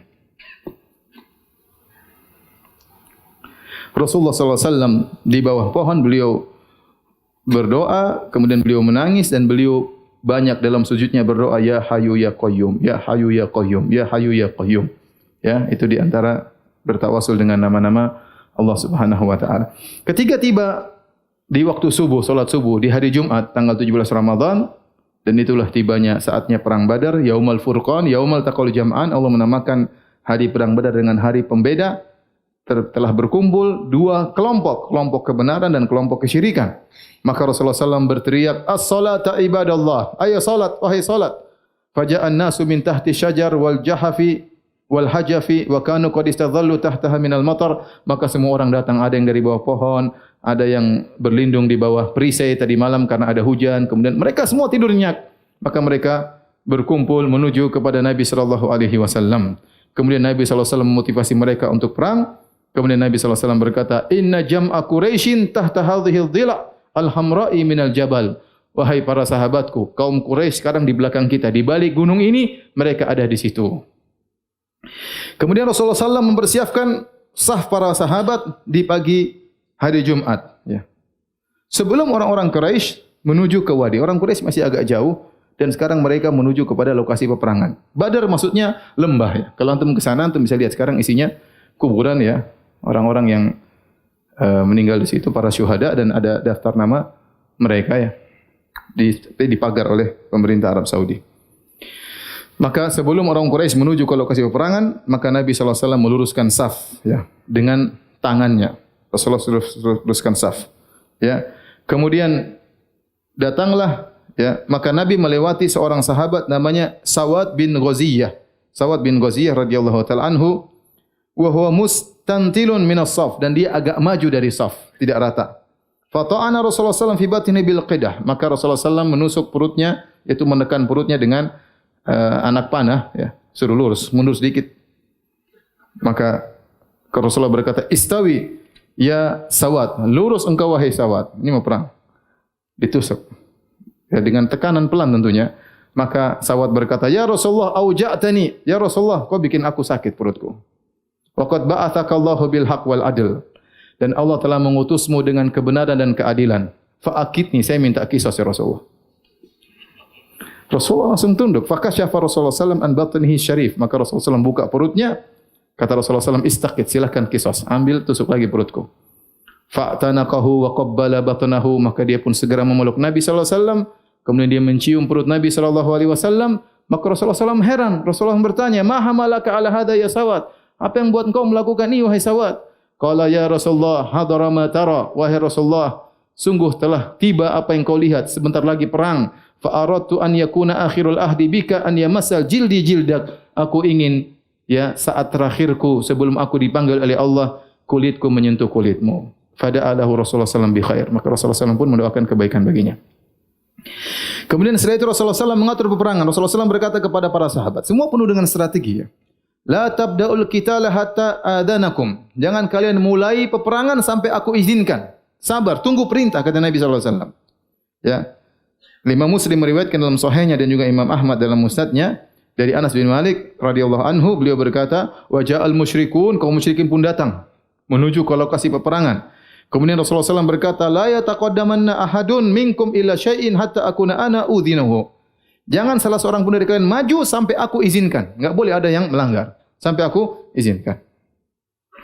Rasulullah SAW di bawah pohon beliau berdoa, kemudian beliau menangis dan beliau banyak dalam sujudnya berdoa, Ya Hayyu Ya Qayyum, Ya Hayyu Ya Qayyum, Ya Hayyu Ya Qayyum. Ya, itu di antara bertawasul dengan nama-nama Allah Subhanahu wa taala. Ketika tiba di waktu subuh, salat subuh di hari Jumat tanggal 17 Ramadan, dan itulah tibanya saatnya perang Badar, Yaumul Furqan, Yaumul Taqal Jam'an. Allah menamakan hari perang Badar dengan hari pembeda. Telah berkumpul dua kelompok, kelompok kebenaran dan kelompok kesyirikan. Maka Rasulullah SAW berteriak, As-salata ibadallah, ayo salat, wahai salat. Faja'an nasu min tahti syajar wal jahafi wal hajafi wa kanu qad istadhallu tahtaha minal matar. Maka semua orang datang, ada yang dari bawah pohon, ada yang berlindung di bawah perisai tadi malam karena ada hujan. Kemudian mereka semua tidur nyenyak. Maka mereka berkumpul menuju kepada Nabi sallallahu alaihi wasallam. Kemudian Nabi sallallahu alaihi wasallam memotivasi mereka untuk perang. Kemudian Nabi sallallahu alaihi wasallam berkata, "Inna jam'a Quraisyin tahta hadhil dhila' al-hamra'i minal jabal." Wahai para sahabatku, kaum Quraisy sekarang di belakang kita, di balik gunung ini mereka ada di situ. Kemudian Rasulullah SAW mempersiapkan saf para sahabat di pagi hari Jumat. Ya. Sebelum orang-orang Quraisy menuju ke wadi, orang Quraisy masih agak jauh dan sekarang mereka menuju kepada lokasi peperangan. Badar maksudnya lembah. Ya. Kalau antum ke sana, antum bisa lihat sekarang isinya kuburan ya. Orang-orang yang meninggal di situ, para syuhada, dan ada daftar nama mereka ya, dipagar oleh pemerintah Arab Saudi. Maka sebelum orang Quraisy menuju ke lokasi peperangan, maka Nabi SAW meluruskan saf ya, dengan tangannya. Rasulullah luruskan saf. Ya. Kemudian datanglah ya, maka Nabi melewati seorang sahabat namanya Sawad bin Ghaziyah. Sawad bin Ghaziyah radhiyallahu taala anhu, wa huwa mustantilun minas saf, dan dia agak maju dari saf, tidak rata. Fata'ana Rasulullah SAW fi batni bil qidah, maka Rasulullah SAW menusuk perutnya, yaitu menekan perutnya dengan anak panah, ya, suruh lurus, mundur sedikit. Maka Rasulullah berkata, "Istawi ya Sawad, lurus engkau wahai Sawad." Ini mau perang. Ditusuk. Ya, dengan tekanan pelan tentunya. Maka Sawad berkata, "Ya Rasulullah, auja'tani." Ya Rasulullah, kau bikin aku sakit perutku. Waqad ba'athakallahu bil haqq wal adl. Dan Allah telah mengutusmu dengan kebenaran dan keadilan. Fa'akidni, saya minta qisas ya Rasulullah. Rasulullah langsung tunduk. Fakasyafa Rasulullah SAW an batnihi syarif. Maka Rasulullah SAW buka perutnya. Kata Rasulullah SAW, istaqid, silakan qisas. Ambil, tusuk lagi perutku. Fa'tanaqahu wa qabbala batnahu. Maka dia pun segera memeluk Nabi SAW. Kemudian dia mencium perut Nabi SAW. Maka Rasulullah SAW heran. Rasulullah bertanya, "Ma hamalaka ala hadha ya Sawad?" Apa yang buat engkau melakukan ini wahai Sawad? Qala ya Rasulullah, hadara ma tara. Wahai Rasulullah, sungguh telah tiba apa yang kau lihat, sebentar lagi perang. Fa aradtu an yakuna akhirul ahdi bika an yamassal jildi jildak. Aku ingin ya saat terakhirku sebelum aku dipanggil oleh Allah, kulitku menyentuh kulitmu. Fada'alahu Rasulullah sallallahu bi khair. Maka Rasulullah sallallahu pun mendoakan kebaikan baginya. Kemudian setelah itu Rasulullah sallallahu mengatur peperangan. Rasulullah sallallahu berkata kepada para sahabat, semua penuh dengan strategi ya. La tabda'ul qitala hatta adanakum. Jangan kalian mulai peperangan sampai aku izinkan. Sabar, tunggu perintah, kata Nabi sallallahu alaihi wasallam. Ya. Imam Muslim meriwayatkan dalam sahihnya dan juga Imam Ahmad dalam musnadnya dari Anas bin Malik radhiyallahu anhu, beliau berkata, "Wa ja'al musyrikun," kaum musyrikin pun datang menuju ke lokasi peperangan. Kemudian Rasulullah SAW berkata, "La yataqaddamanna ahadun minkum illa syai'in hatta akuna ana udhinahu." Jangan salah seorang pun dari kalian maju sampai aku izinkan. Enggak boleh ada yang melanggar sampai aku izinkan.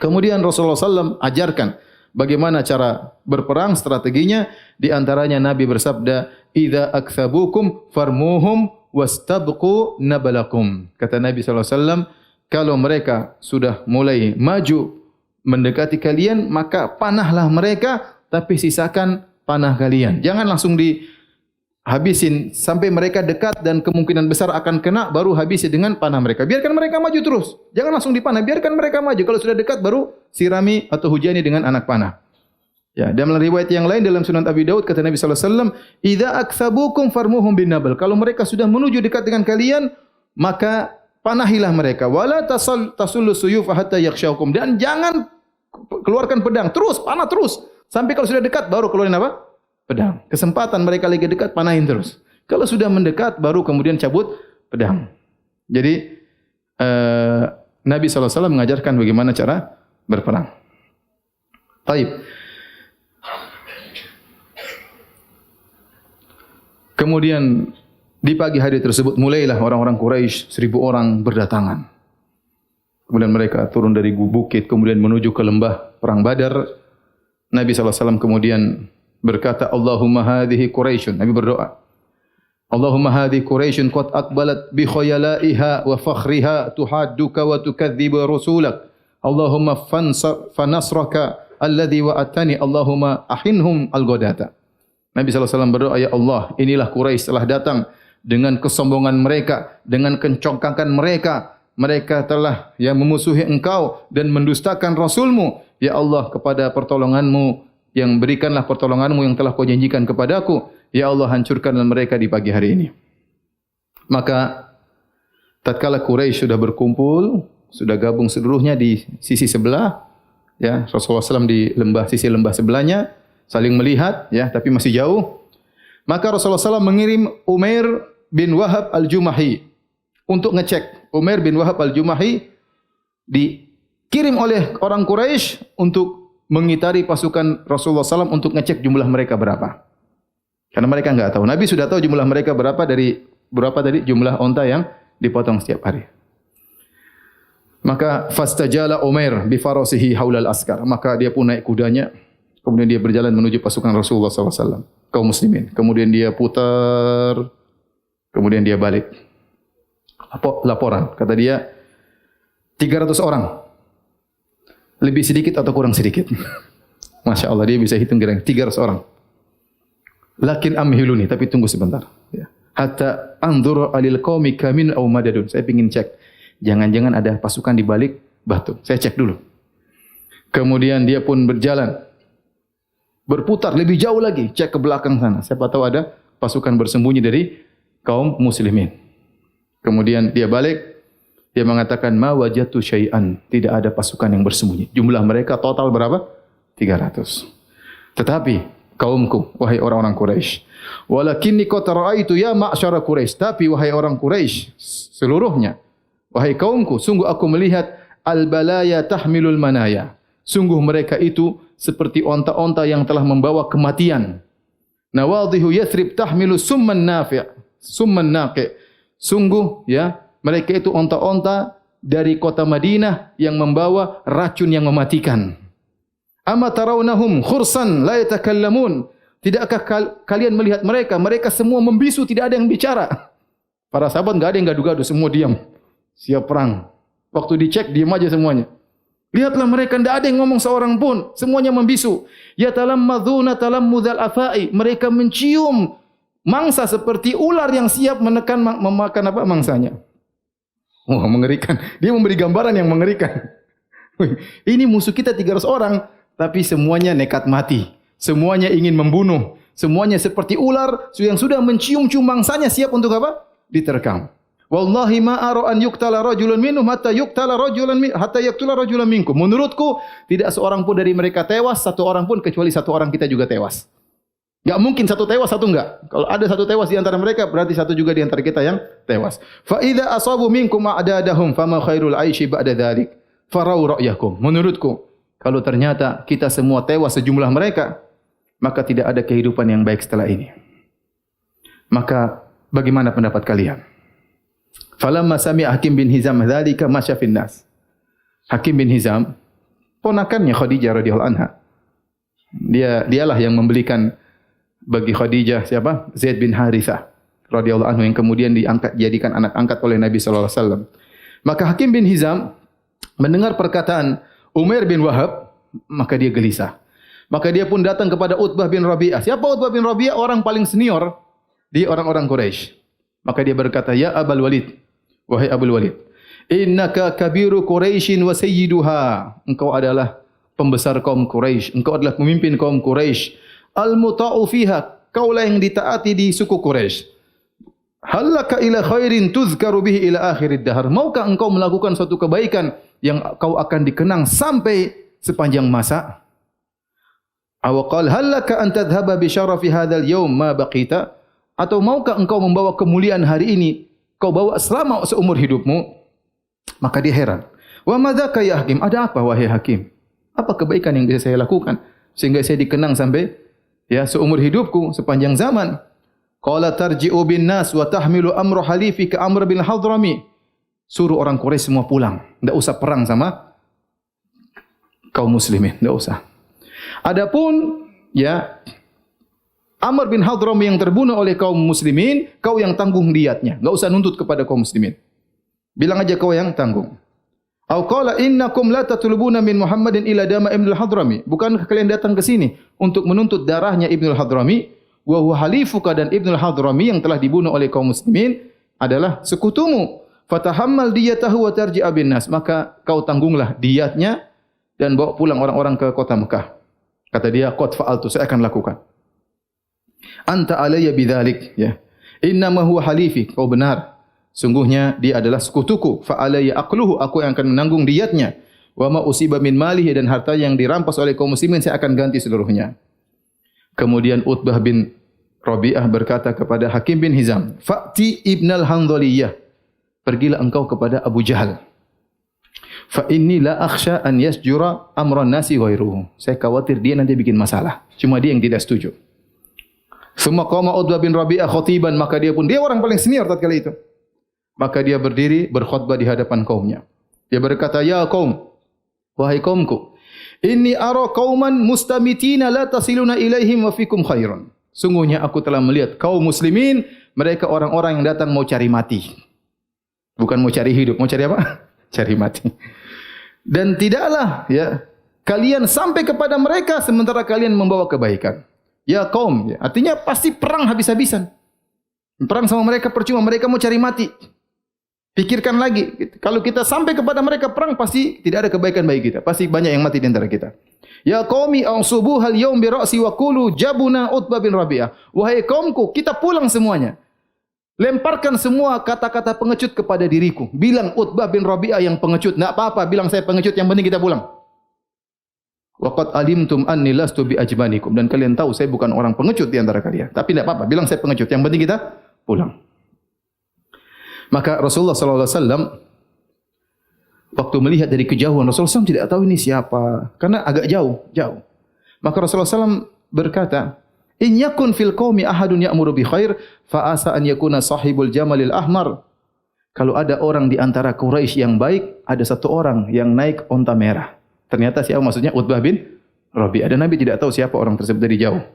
Kemudian Rasulullah SAW ajarkan bagaimana cara berperang, strateginya. Di antaranya Nabi bersabda, "Idza aktsabukum farmuhum wastabqu nabalakum." Kata Nabi SAW, kalau mereka sudah mulai maju mendekati kalian, maka panahlah mereka, tapi sisakan panah kalian. Jangan langsung habisin sampai mereka dekat dan kemungkinan besar akan kena, baru habisi dengan panah mereka. Biarkan mereka maju terus. Jangan langsung dipanah, biarkan mereka maju. Kalau sudah dekat baru sirami atau hujani dengan anak panah. Ya, dalam riwayat yang lain dalam Sunan Abi Daud kata Nabi sallallahu alaihi wasallam, "Idza aktsabukum farmuhum bin nabal." Kalau mereka sudah menuju dekat dengan kalian, maka panahilah mereka. Wala tasullu suyuf hatta yakhshaukum. Dan jangan keluarkan pedang, terus panah terus. Sampai kalau sudah dekat baru keluarin apa? Pedang. Kesempatan mereka lagi dekat panahin terus. Kalau sudah mendekat baru kemudian cabut pedang. Jadi Nabi sallallahu alaihi wasallam mengajarkan bagaimana cara berperang. Baik. Kemudian di pagi hari tersebut mulailah orang-orang Quraisy 1.000 orang berdatangan. Kemudian mereka turun dari bukit kemudian menuju ke lembah perang Badar. Nabi SAW kemudian berkata, Allahumma hadhihi Quraisyun. Nabi berdoa. Allahumma hadhihi Quraisyun qad aqbalat bi khayalaiha wa fakhriha tuhadduka wa tukadzibu rasulak. Allahumma fanasraka alladhi wa'atani. Allahumma ahinhum al-ghadata. Nabi SAW berdoa, ya Allah, inilah Quraisy telah datang dengan kesombongan mereka, dengan kencongkakan mereka. Mereka telah memusuhi engkau dan mendustakan Rasulmu. Ya Allah, kepada pertolonganmu, yang berikanlah pertolonganmu yang telah kau janjikan kepadaku. Ya Allah, hancurkanlah mereka di pagi hari ini. Maka, tatkala Quraisy sudah berkumpul, sudah gabung seluruhnya di sisi sebelah, ya, Rasulullah SAW di sisi lembah sebelahnya, saling melihat, ya, tapi masih jauh. Maka Rasulullah SAW mengirim Umair bin Wahab al-Jumahi untuk ngecek. Umair bin Wahab al-Jumahi dikirim oleh orang Quraisy untuk mengitari pasukan Rasulullah SAW untuk ngecek jumlah mereka berapa. Karena mereka enggak tahu. Nabi sudah tahu jumlah mereka berapa dari jumlah onta yang dipotong setiap hari. Maka fastajala Umair bi farasihi haulal askar. Maka dia pun naik kudanya. Kemudian dia berjalan menuju pasukan Rasulullah SAW, kaum muslimin. Kemudian dia putar, kemudian dia balik. Laporan, kata dia, 300 orang. Lebih sedikit atau kurang sedikit? Masya Allah, dia bisa hitung kira-kira 300 orang. Lakin amhiluni, tapi tunggu sebentar. Hatta anzur alil qaumi kamin aw madadun. Saya ingin cek. Jangan-jangan ada pasukan di balik batu. Saya cek dulu. Kemudian dia pun berjalan. Berputar lebih jauh lagi, cek ke belakang sana. Siapa tahu ada pasukan bersembunyi dari kaum muslimin. Kemudian dia balik, dia mengatakan ma wajatu syai'an, tidak ada pasukan yang bersembunyi. Jumlah mereka total berapa? 300. Tetapi kaumku, wahai orang-orang Quraisy, walakinni qad ra'aitu ya ma'syara Quraisy, tapi wahai orang Quraisy seluruhnya, wahai kaumku, sungguh aku melihat al-balaya tahmilul manaya. Sungguh mereka itu seperti onta-onta yang telah membawa kematian. Nawadhihu Yathrib tahmilu summan nafi', summan naqi'. Sungguh, ya, mereka itu onta-onta dari kota Madinah yang membawa racun yang mematikan. Ama tarawnahum khursan la yatakallamun. Tidakkah kalian melihat mereka? Mereka semua membisu, tidak ada yang bicara. Para sahabat enggak ada yang gaduh-gaduh, semua diam. Siap perang. Waktu dicek diam aja semuanya. Lihatlah mereka, tidak ada yang ngomong seorang pun. Semuanya membisu. Ya talammadzuna talammudal afai. Mereka mencium mangsa seperti ular yang siap memakan mangsanya. Wah, mengerikan. Dia memberi gambaran yang mengerikan. Ini musuh kita 300 orang. Tapi semuanya nekat mati. Semuanya ingin membunuh. Semuanya seperti ular yang sudah mencium-cium mangsanya siap untuk apa? Diterkam. Wallahi ma ara an yuqtala rajulun minhum hatta yuqtala rajulan hatta yaqtula rajulan minkum. Menurutku tidak seorang pun dari mereka tewas, satu orang pun kecuali satu orang kita juga tewas. Enggak mungkin satu tewas satu enggak. Kalau ada satu tewas di antara mereka berarti satu juga di antara kita yang tewas. Fa idza asabu minkum a'dadahum fama khairul aishi ba'da dzalik. Farau ra'yakum. Menurutku kalau ternyata kita semua tewas sejumlah mereka, maka tidak ada kehidupan yang baik setelah ini. Maka bagaimana pendapat kalian? Falamma sami'a Hakim bin Hizam dzalika masya fin nas. Hakim bin Hizam, ponakannya Khadijah radhiyallahu anha. Dialah yang membelikan bagi Khadijah siapa? Zaid bin Harithah radhiyallahu anhu yang kemudian dijadikan anak angkat oleh Nabi sallallahu alaihi wasallam. Maka Hakim bin Hizam mendengar perkataan Umair bin Wahab, maka dia gelisah. Maka dia pun datang kepada Utbah bin Rabi'ah. Siapa Utbah bin Rabi'ah? Orang paling senior di orang-orang Quraisy. Maka dia berkata, "Ya Abul Walid, wahai Abul Walid, innaka kabiru Quraisyin wa sayyiduha." Engkau adalah pembesar kaum Quraisy, engkau adalah pemimpin kaum Quraisy. Al-muta'u fiha, kaulah yang ditaati di suku Quraisy. Hallaka ila khairin tuzkaru bihi ila akhirid dahar. Maukah engkau melakukan suatu kebaikan yang kau akan dikenang sampai sepanjang masa? Aw qala hallaka an tadhhaba bi syarafi hadzal yaum ma baqita? Atau maukah engkau membawa kemuliaan hari ini kau bawa selama seumur hidupmu? Maka dia heran. Wa madzaka ya hakim? Ada apa wahai hakim? Apa kebaikan yang bisa saya lakukan sehingga saya dikenang sampai seumur hidupku sepanjang zaman? Qala tarji'u bin nas wa tahmilu amru halifika Amr bin Hadrami. Suruh orang Quraisy semua pulang, enggak usah perang sama kaum muslimin, enggak usah. Adapun Amr bin Hadrami yang terbunuh oleh kaum muslimin, kau yang tanggung diyatnya, enggak usah nuntut kepada kaum muslimin. Bilang aja kau yang tanggung. Au qala innakum la tatlubuna min Muhammadin ila dama Ibnu al-Hadrami. Bukankah kalian datang ke sini untuk menuntut darahnya Ibnu al-Hadrami? Wa huwa halifuka, dan Ibnu al-Hadrami yang telah dibunuh oleh kaum muslimin adalah sekutumu. Fatahammal diyatahu wa tarji'a bin nas. Maka kau tanggunglah diyatnya dan bawa pulang orang-orang ke kota Mekah. Kata dia, qad fa'altu, saya akan lakukan. Anta alayya bidzalik, Inna ma huwa halifi, kau benar. Sungguhnya dia adalah sekutuku. Fa alayya aqluhu, aku yang akan menanggung diyatnya. Wa ma usiba min malihi, dan harta yang dirampas oleh kaum muslimin saya akan ganti seluruhnya. Kemudian Utbah bin Rabi'ah berkata kepada Hakim bin Hizam, "Fa'ti ibnal Handhaliyah." Pergilah engkau kepada Abu Jahal. "Fa inni la akhsha an yasjura amran nasi ghairuhu." Saya khawatir dia nanti bikin masalah. Cuma dia yang tidak setuju. Summa qama Utbah bin Rabi'ah khatiban, maka dia orang paling senior tatkala itu. Maka dia berdiri berkhutbah di hadapan kaumnya. Dia berkata, "Ya kaum, wahai kaumku, inni ara qauman mustamitina la tasiluna ilaihim wa fikum khairun." Sungguhnya aku telah melihat kaum muslimin, mereka orang-orang yang datang mau cari mati. Bukan mau cari hidup, mau cari apa? Cari mati. Dan tidaklah kalian sampai kepada mereka sementara kalian membawa kebaikan. Ya kaum, artinya pasti perang habis-habisan. Perang sama mereka percuma, mereka mau cari mati. Pikirkan lagi, kalau kita sampai kepada mereka perang, pasti tidak ada kebaikan bagi kita. Pasti banyak yang mati di antara kita. Ya qaumi ansubuhal yaum bi ra'si wa qulu jabuna Utbah bin Rabi'ah. Wahai kaumku, kita pulang semuanya. Lemparkan semua kata-kata pengecut kepada diriku. Bilang Utbah bin Rabi'ah yang pengecut. Enggak apa-apa, bilang saya pengecut, yang penting kita pulang. Wa qad alimtum anni lastu bi ajbanikum, dan kalian tahu saya bukan orang pengecut di antara kalian. Tapi enggak apa-apa, bilang saya pengecut, yang penting kita pulang. Maka Rasulullah sallallahu alaihi wasallam waktu melihat dari kejauhan, Rasulullah SAW tidak tahu ini siapa karena agak jauh. Maka Rasulullah SAW berkata, "In yakun fil qaumi ahadun ya'muru bi khair fa asa an yakuna sahibul jamalil ahmar." Kalau ada orang di antara Quraisy yang baik, ada satu orang yang naik onta merah. Ternyata siapa maksudnya? Utbah bin Rabi'ah. Dan Nabi tidak tahu siapa orang tersebut dari jauh.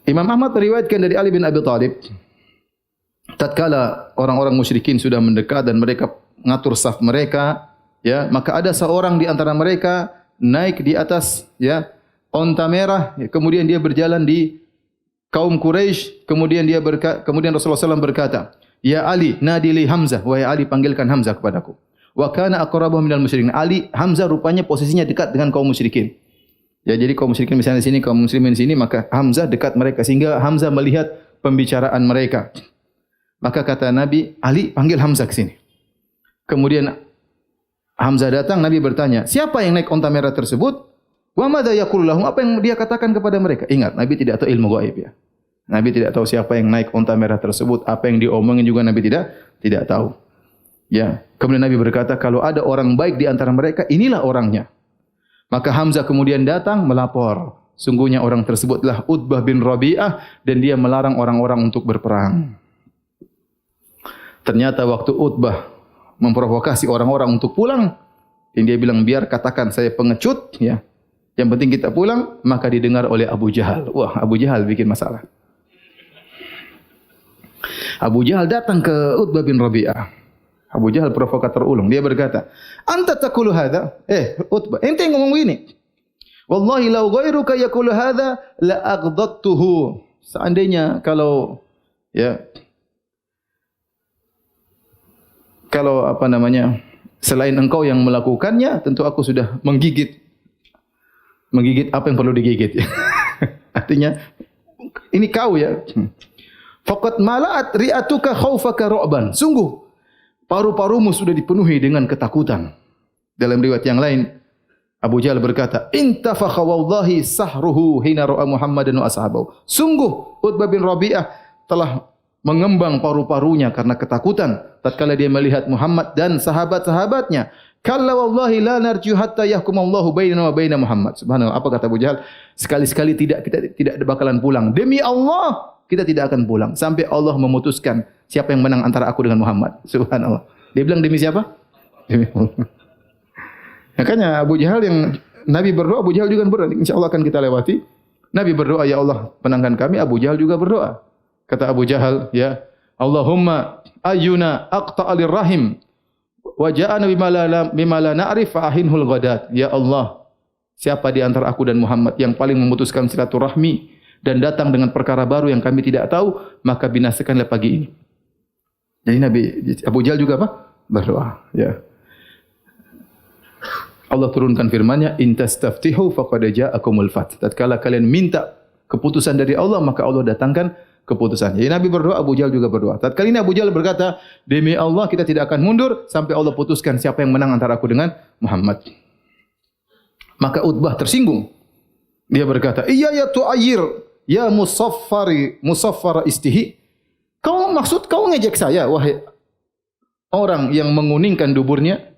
Imam Ahmad meriwayatkan dari Ali bin Abi Thalib, tatkala orang-orang musyrikin sudah mendekat dan mereka mengatur saf mereka, maka ada seorang di antara mereka naik di atas onta merah, kemudian dia berjalan di kaum Quraisy, kemudian Rasulullah SAW berkata, "Ya Ali, nadili Hamzah, wahai Ali, panggilkan Hamzah kepadaku." Wa kana aqrabuhum minal musyrikin. Hamzah rupanya posisinya dekat dengan kaum musyrikin. Jadi kaum musyrikin misalnya di sini, kaum muslimin di sini, maka Hamzah dekat mereka sehingga Hamzah melihat pembicaraan mereka. Maka kata Nabi, "Ali, panggil Hamzah ke sini." Kemudian Hamzah datang, Nabi bertanya, "Siapa yang naik onta merah tersebut?" "Wa madza yaqulu lahum?" Apa yang dia katakan kepada mereka? Ingat, Nabi tidak tahu ilmu gaib Nabi tidak tahu siapa yang naik onta merah tersebut, apa yang diomongin juga Nabi tidak tahu. Kemudian Nabi berkata, "Kalau ada orang baik di antara mereka, inilah orangnya." Maka Hamzah kemudian datang melapor. Sungguhnya orang tersebutlah Utbah bin Rabi'ah dan dia melarang orang-orang untuk berperang. Ternyata waktu Utbah memprovokasi orang-orang untuk pulang, dan dia bilang, "Biar katakan saya pengecut, yang penting kita pulang," maka didengar oleh Abu Jahal. Wah, Abu Jahal bikin masalah. Abu Jahal datang ke Utbah bin Rabi'ah. Abu Jahal provokator ulung. Dia berkata, "Anta taqulu hadza?" Utbah, ente ngomong begini. "Wallahi law ghairuka yaqulu hadza la aghdadtuhu." Seandainya kalau Selain engkau yang melakukannya, tentu aku sudah menggigit apa yang perlu digigit. Artinya, ini kau ya. Faqad mala'at ri'atuka khaufaka ru'ban. Sungguh, paru-parumu sudah dipenuhi dengan ketakutan. Dalam riwayat yang lain, Abu Jahal berkata, "Intafakha wallahi sahruhu hina ra'a Muhammadan wa ashabahu." Sungguh, Utbah bin Rabi'ah telah mengembang paru-parunya karena ketakutan tatkala dia melihat Muhammad dan sahabat-sahabatnya. Kalla wallahi la narju hatta yahkumallahu bainana wa baina Muhammad. Subhanallah, apa kata Abu Jahal? Sekali-sekali kita tidak bakalan pulang. Demi Allah, kita tidak akan pulang sampai Allah memutuskan siapa yang menang antara aku dengan Muhammad. Subhanallah. Dia bilang demi siapa? Demi Allah. Makanya Abu Jahal yang Nabi berdoa, Abu Jahal juga berdoa. Insyaallah akan kita lewati. Nabi berdoa, ya Allah menangkan kami. Abu Jahal juga berdoa. Kata Abu Jahal, ya Allahumma ayyuna aqta'alir rahim wa ja'ana bima la na'rif fa ahinhul ghadat. Ya Allah, siapa di antara aku dan Muhammad yang paling memutuskan silaturahmi dan datang dengan perkara baru yang kami tidak tahu, maka binasakanlah pagi ini. Jadi Abu Jahal juga apa? Berdoa, ya. Allah turunkan firman-Nya, "In tastaftihu faqad ja'akumul fath." Tatkala kalian minta keputusan dari Allah, maka Allah datangkan keputusan. Jadi Nabi berdoa, Abu Jahal juga berdoa. Tatkala ini Abu Jahal berkata, "Demi Allah kita tidak akan mundur sampai Allah putuskan siapa yang menang antara aku dengan Muhammad." Maka Utbah tersinggung. Dia berkata, "Iya ya tu'ayyir, ya musaffara istihi." Kau ngejek saya, wahai orang yang menguningkan duburnya?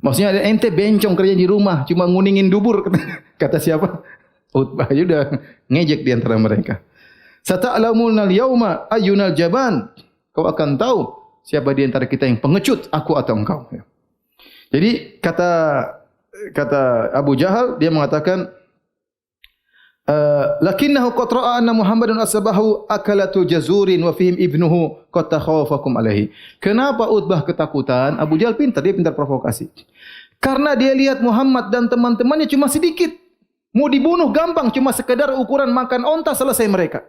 Maksudnya ada ente bencong kerja di rumah, cuma nguningin dubur. Kata siapa? Utbah sudah ngejek di antara mereka. Sata'lamunal yauma ayyunal jaban. Kau akan tahu siapa di antara kita yang pengecut, aku atau engkau. Jadi kata Abu Jahal, dia mengatakan, lakinnahu qad ra'a anna Muhammadan asbahu akalatu jazurin wa fihim ibnuhu qad takhawafakum alaihi. Kenapa Utbah ketakutan? Abu Jahal pintar, dia pintar provokasi. Karena dia lihat Muhammad dan teman-temannya cuma sedikit. Mau dibunuh gampang, cuma sekedar ukuran makan onta selesai mereka.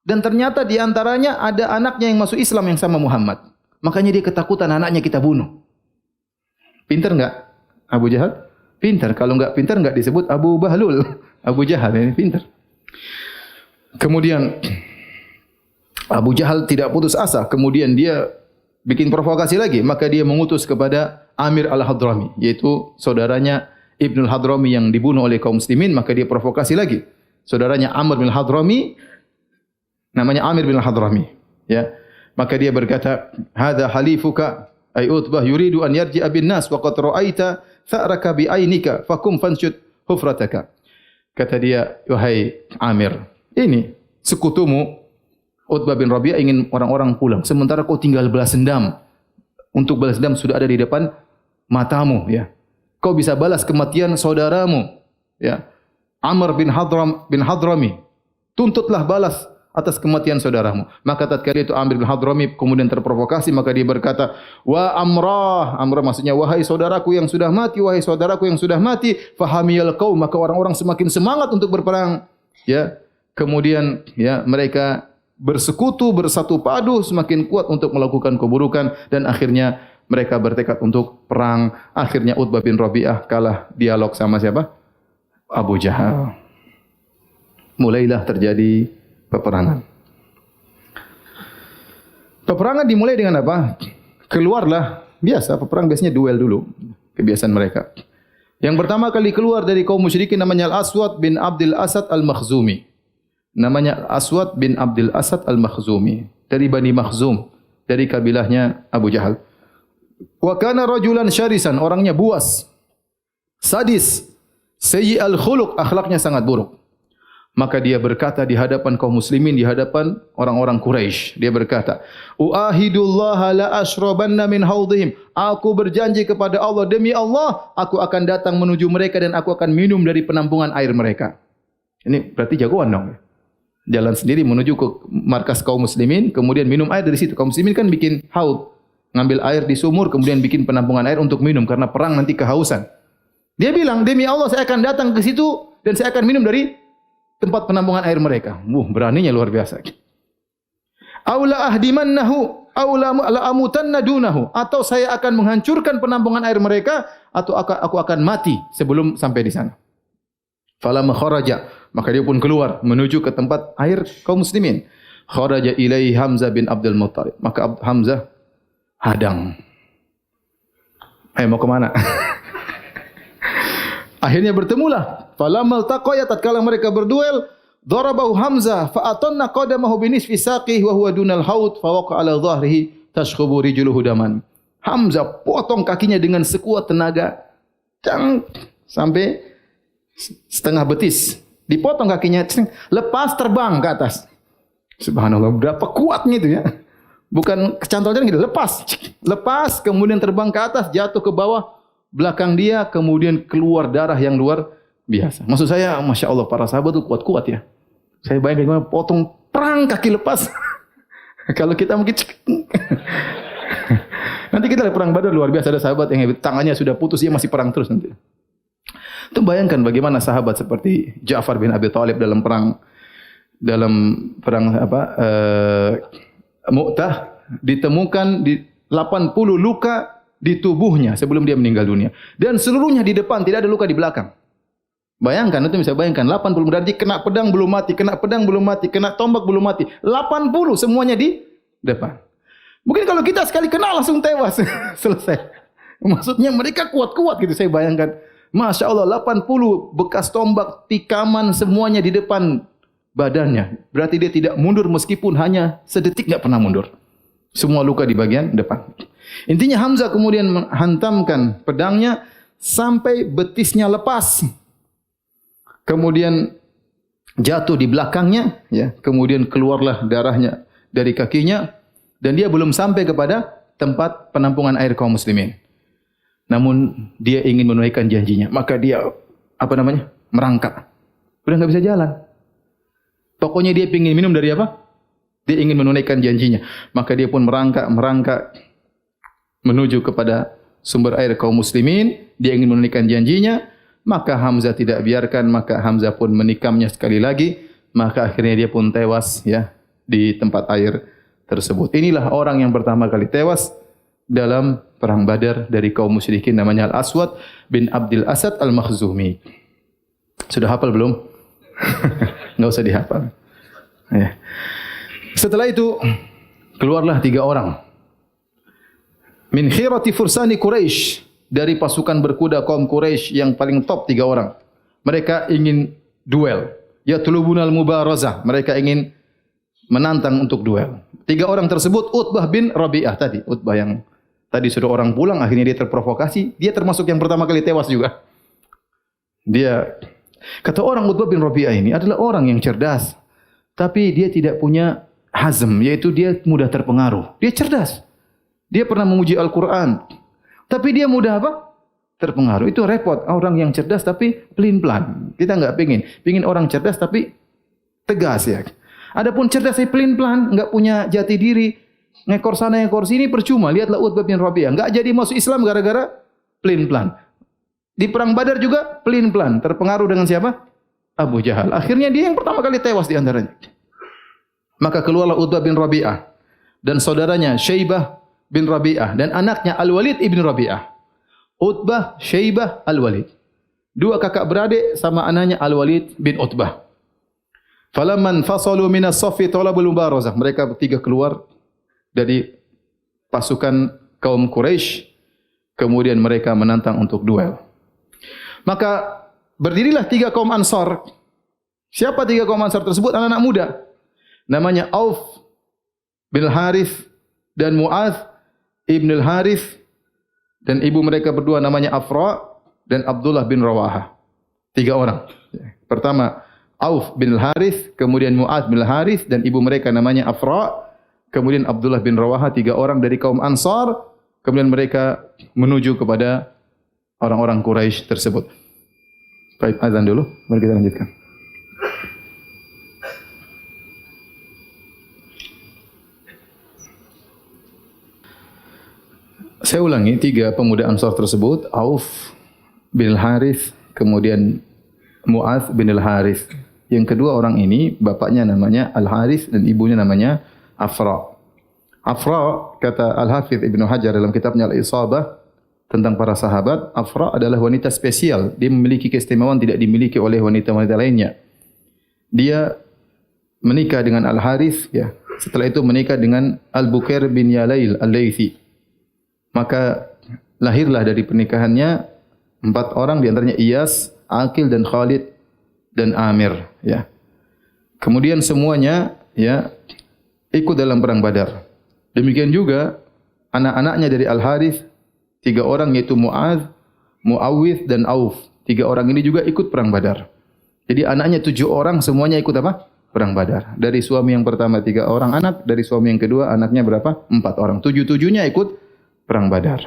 Dan ternyata di antaranya ada anaknya yang masuk Islam yang sama Muhammad. Makanya dia ketakutan anaknya kita bunuh. Pintar enggak Abu Jahal? Pintar. Kalau enggak pintar enggak disebut Abu Bahlul. Abu Jahal ini pintar. Kemudian Abu Jahal tidak putus asa. Kemudian dia bikin provokasi lagi. Maka dia mengutus kepada Amir al-Hadrami, yaitu saudaranya Ibnul Hadrami yang dibunuh oleh kaum muslimin. Maka dia provokasi lagi. Saudaranya Amr bin Hadrami, namanya Amir bin Hadrami. Ya. Maka dia berkata, "Hadza halifuka ay Utbah yuridu an yarji'a bin nas wa qad ra'aita tha'raka bi ainika fakum fanshud hufrataka." Kata dia, "Wahai Amir, ini sekutumu Utbah bin Rabi'ah ingin orang-orang pulang, sementara kau tinggal balas dendam. Untuk balas dendam sudah ada di depan matamu, ya. Kau bisa balas kematian saudaramu, ya. Amr bin Hadrami, tuntutlah balas atas kematian saudaramu." Maka tatkala itu Amr bin Hadrami kemudian terprovokasi, maka dia berkata, "Wa Amrah." Amrah maksudnya wahai saudaraku yang sudah mati, wahai saudaraku yang sudah mati, fahamiyal qaum, maka orang-orang semakin semangat untuk berperang. Ya. Kemudian ya mereka bersekutu, bersatu padu, semakin kuat untuk melakukan keburukan dan akhirnya mereka bertekad untuk perang. Akhirnya Utbah bin Rabi'ah kalah dialog sama siapa? Abu Jahal. Mulailah terjadi peperangan. Peperangan dimulai dengan apa? Keluarlah, biasa peperang biasanya duel dulu, kebiasaan mereka. Yang pertama kali keluar dari kaum musyrikin namanya Al-Aswad bin Abdul Asad Al-Makhzumi. Namanya Aswad bin Abdul Asad Al-Makhzumi, dari Bani Makhzum, dari kabilahnya Abu Jahal. Wa kana rajulan syarisan, orangnya buas, sadis, sayyi al-khuluq, akhlaknya sangat buruk. Maka dia berkata di hadapan kaum muslimin, di hadapan orang-orang Quraisy, dia berkata, "Uahidullah la ashrabanna min haudihim." Aku berjanji kepada Allah, demi Allah, aku akan datang menuju mereka dan aku akan minum dari penampungan air mereka. Ini berarti jagoan dong. Jalan sendiri menuju ke markas kaum muslimin, kemudian minum air dari situ. Kaum muslimin kan bikin haud, ngambil air di sumur, kemudian bikin penampungan air untuk minum karena perang nanti kehausan. Dia bilang, demi Allah saya akan datang ke situ dan saya akan minum dari tempat penampungan air mereka. Beraninya luar biasa. Aula ahdimannahu aw la amutanna dunahu, atau saya akan menghancurkan penampungan air mereka, atau aku akan mati sebelum sampai di sana. Falamma kharaja, maka dia pun keluar menuju ke tempat air kaum muslimin. Kharaja ilaihi Hamzah bin Abdul Muttalib, maka Hamzah hadang. Mau kemana? Akhirnya bertemulah. Falamma altaqaya, tatkala mereka berduel, darabahu Hamzah fa atanna qadamahu binisfi saqihi wa huwa dunal haud fa waqa ala dhahrihi tashkhubu rijluhu daman. Hamzah potong kakinya dengan sekuat tenaga, sampai setengah betis. Dipotong kakinya, lepas terbang ke atas. Subhanallah, berapa kuatnya itu ya. Bukan kecantol gitu, lepas, kemudian terbang ke atas, jatuh ke bawah, belakang dia, kemudian keluar darah yang luar biasa. Maksud saya, Masya Allah, para sahabat itu kuat-kuat ya. Saya bayangkan gimana potong perang kaki lepas. Kalau kita mungkin nanti kita lihat perang Badar luar biasa, ada sahabat yang tangannya sudah putus, dia masih perang terus nanti. Itu bayangkan bagaimana sahabat seperti Ja'far bin Abi Thalib dalam perang Mu'tah, ditemukan di 80 luka di tubuhnya sebelum dia meninggal dunia. Dan seluruhnya di depan, tidak ada luka di belakang. Bayangkan, itu bisa bayangkan, 80 berarti kena pedang belum mati, kena pedang belum mati, kena tombak belum mati. 80 semuanya di depan. Mungkin kalau kita sekali kena langsung tewas. Selesai. Maksudnya mereka kuat-kuat gitu, saya bayangkan. Masya Allah, 80 bekas tombak, tikaman, semuanya di depan badannya. Berarti dia tidak mundur meskipun hanya sedetik, tidak pernah mundur. Semua luka di bagian depan. Intinya Hamzah kemudian menghantamkan pedangnya sampai betisnya lepas. Kemudian jatuh di belakangnya, ya. Kemudian keluarlah darahnya dari kakinya, dan dia belum sampai kepada tempat penampungan air kaum muslimin. Namun dia ingin menunaikan janjinya, maka dia merangkak. Udah enggak bisa jalan. Pokoknya dia ingin minum dari apa? Dia ingin menunaikan janjinya. Maka dia pun merangkak menuju kepada sumber air kaum muslimin. Dia ingin menunaikan janjinya. Maka Hamzah tidak biarkan. Maka Hamzah pun menikamnya sekali lagi. Maka akhirnya dia pun tewas ya di tempat air tersebut. Inilah orang yang pertama kali tewas dalam perang Badar dari kaum musyrikin, namanya Al-Aswad bin Abdul Asad Al-Makhzumi. Sudah hafal belum? Enggak usah dihafal. Ya. Setelah itu keluarlah 3 orang. Min khirati fursani Quraisy, dari pasukan berkuda kaum Quraisy yang paling top 3 orang. Mereka ingin duel. Yatlubunal mubarazah, mereka ingin menantang untuk duel. 3 orang tersebut Utbah bin Rabi'ah tadi. Utbah yang tadi sudah orang pulang, akhirnya dia terprovokasi. Dia termasuk yang pertama kali tewas juga. Kata orang Utbah bin Rabi'ah ini adalah orang yang cerdas. Tapi dia tidak punya hazm, yaitu dia mudah terpengaruh. Dia cerdas. Dia pernah memuji Al-Quran. Tapi dia mudah terpengaruh. Itu repot. Orang yang cerdas tapi pelin-pelan. Kita enggak pengin orang cerdas tapi tegas ya. Adapun cerdas tapi pelin-pelan, enggak punya jati diri, ngekor sana ngekor sini, percuma. Lihatlah Utbah bin Rabi'ah, enggak jadi masuk Islam gara-gara pelin-pelan. Di perang Badar juga pelin-pelan, terpengaruh dengan siapa? Abu Jahal. Akhirnya dia yang pertama kali tewas di antaranya. Maka keluarlah Utbah bin Rabi'ah dan saudaranya Syaibah bin Rabi'ah dan anaknya Al-Walid ibn Rabi'ah. Utbah, Syaibah, Al-Walid. 2 kakak beradik sama anaknya Al-Walid bin Utbah. Falamman fasalu minas saffi talabul mubarazah. Mereka bertiga keluar dari pasukan kaum Quraisy, kemudian mereka menantang untuk duel. Maka berdirilah 3 kaum Ansar. Siapa 3 kaum Ansar tersebut? Anak-anak muda. Namanya Auf bin Harith dan Mu'adz ibn al-Harith, dan ibu mereka berdua namanya Afra dan Abdullah bin Rawahah. 3 orang. Pertama Auf bin al-Harith, kemudian Mu'adz bin al-Harith, dan ibu mereka namanya Afra, kemudian Abdullah bin Rawahah. 3 orang dari kaum Ansar. Kemudian mereka menuju kepada orang-orang Quraisy tersebut. Baik, azan dulu, mari kita lanjutkan. Saya ulangi, 3 pemuda Ansar tersebut, Auf bin Al-Harith, kemudian Mu'adz bin Al-Harith. Yang kedua orang ini, bapaknya namanya Al-Harith dan ibunya namanya Afra. Afra, kata Al-Hafidh Ibnu Hajar dalam kitabnya Al-Isabah tentang para sahabat, Afra adalah wanita spesial. Dia memiliki keistimewaan tidak dimiliki oleh wanita-wanita lainnya. Dia menikah dengan Al-Harith, ya. Setelah itu menikah dengan Al-Bukair bin Yalail Al-Laythi. Maka lahirlah dari pernikahannya 4 orang, di antaranya Iyas, Aqil dan Khalid dan Amir, ya. Kemudian semuanya, ya, ikut dalam perang Badar. Demikian juga anak-anaknya dari Al-Harith, 3 orang yaitu Mu'adz, Mu'awwidh dan Auf. 3 orang ini juga ikut perang Badar. Jadi anaknya 7 orang semuanya ikut apa? Perang Badar. Dari suami yang pertama 3 orang anak, dari suami yang kedua anaknya berapa? 4 orang. 7-7-nya ikut perang Badar.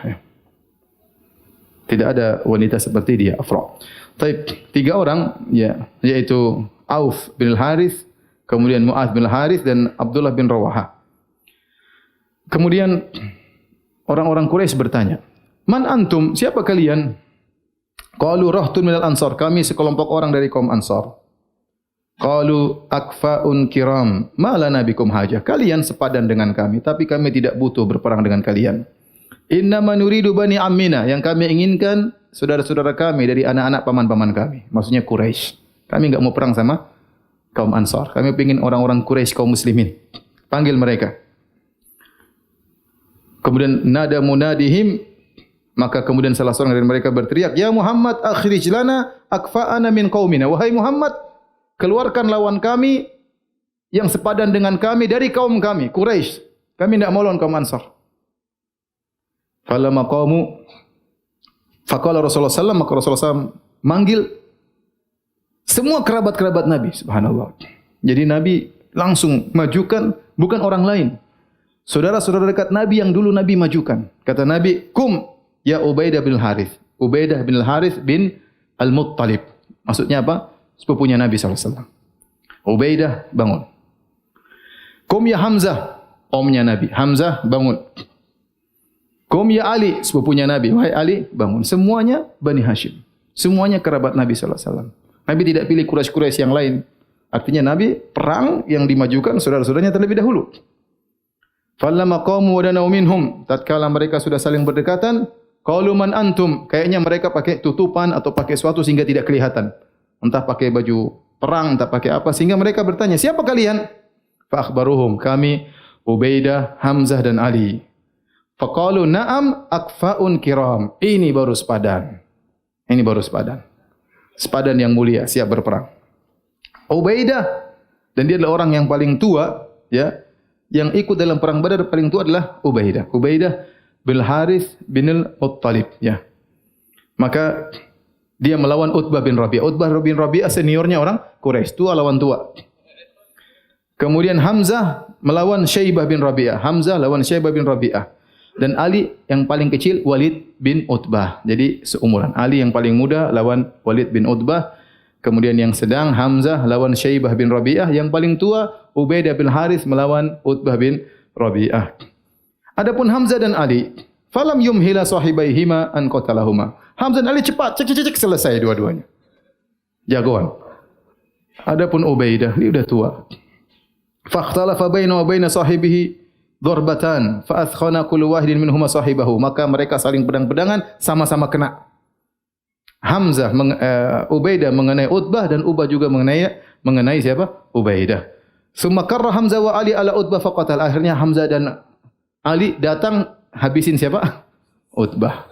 Tidak ada wanita seperti dia, Afra. Taib, 3 orang, ya, yaitu Auf bin Al-Harith, kemudian Mu'adz bin Al-Harith dan Abdullah bin Rawaha. Kemudian orang-orang Quraisy bertanya, "Man antum? Siapa kalian?" Qalu rahtun minal ansar. Kami sekelompok orang dari kaum Ansar. Qalu akfaun kiram, ma lana bikum hajah. Kalian sepadan dengan kami, tapi kami tidak butuh berperang dengan kalian. Innama nuridu bani ammina, yang kami inginkan saudara-saudara kami dari anak-anak paman-paman kami. Maksudnya Quraisy. Kami enggak mau perang sama kaum Ansar. Kami ingin orang-orang Quraisy, kaum muslimin. Panggil mereka. Kemudian nada munadihim, maka kemudian salah seorang dari mereka berteriak, "Ya Muhammad, akhrij lana akfa'ana min qaumina." Wahai Muhammad, keluarkan lawan kami yang sepadan dengan kami dari kaum kami, Quraisy. Kami tidak mau lawan kaum Ansar. Falamma qamu faqala Rasulullah sallallahu alaihi wasallam, maka Rasulullah SAW manggil semua kerabat-kerabat Nabi, subhanallah. Jadi Nabi langsung majukan bukan orang lain. Saudara-saudara dekat Nabi yang dulu Nabi majukan. Kata Nabi, "Kum ya Ubaidah bin Al-Harith." Ubaidah bin Al-Harith bin Al-Muttalib. Maksudnya apa? Sepupunya Nabi SAW. Ubaidah, bangun. Kum ya Hamzah, omnya Nabi. Hamzah, bangun. Kum ya Ali, sepupunya Nabi. Wahai Ali, bangun. Semuanya Bani Hashim. Semuanya kerabat Nabi SAW. Nabi tidak pilih Quraisy-Quraisy yang lain. Artinya Nabi perang yang dimajukan saudara-saudaranya terlebih dahulu. Falamma qamu wa danau minhum, tatkala mereka sudah saling berdekatan, qalu man antum, kayaknya mereka pakai tutupan atau pakai sesuatu sehingga tidak kelihatan. Entah pakai baju perang, entah pakai apa, sehingga mereka bertanya, "Siapa kalian?" Fa akhbaruhum, "Kami Ubaidah, Hamzah dan Ali." Faqalu, "Na'am akfaun kiram." Ini baru sepadan. Ini baru sepadan. Sepadan yang mulia, siap berperang. Ubaidah, dan dia adalah orang yang paling tua, ya. Yang ikut dalam perang Badar paling tua adalah Ubaidah. Ubaidah bin Harith bin Al-Muttalib, ya. Maka dia melawan Utbah bin Rabi'ah. Utbah bin Rabi'ah seniornya orang Quraisy, tua lawan tua. Kemudian Hamzah melawan Syaibah bin Rabi'ah. Hamzah lawan Syaibah bin Rabi'ah. Dan Ali yang paling kecil Walid bin Utbah. Jadi seumuran. Ali yang paling muda lawan Walid bin Utbah. Kemudian yang sedang Hamzah lawan Syaibah bin Rabi'ah. Yang paling tua Ubaidah bin Harith melawan Utbah bin Rabi'ah. Adapun Hamzah dan Ali, falam yumhila sahibaihima an qatalahuma. Hamzah dan Ali cepat, cek selesai dua-duanya. Jagoan. Adapun Ubaidah, dia sudah tua. Fakhtalafa bainahu wa baina sahibihi darbatan fa athkhana kullu wahidin minhuma sahibahu. Maka mereka saling pedang-pedangan, sama-sama kena. Hamzah Ubaidah mengenai Utbah dan Ubah juga mengenai siapa? Ubaidah. Summa karra Hamzah wa Ali ala Utbah faqatal. Akhirnya Hamzah dan Ali datang habisin siapa? Utbah.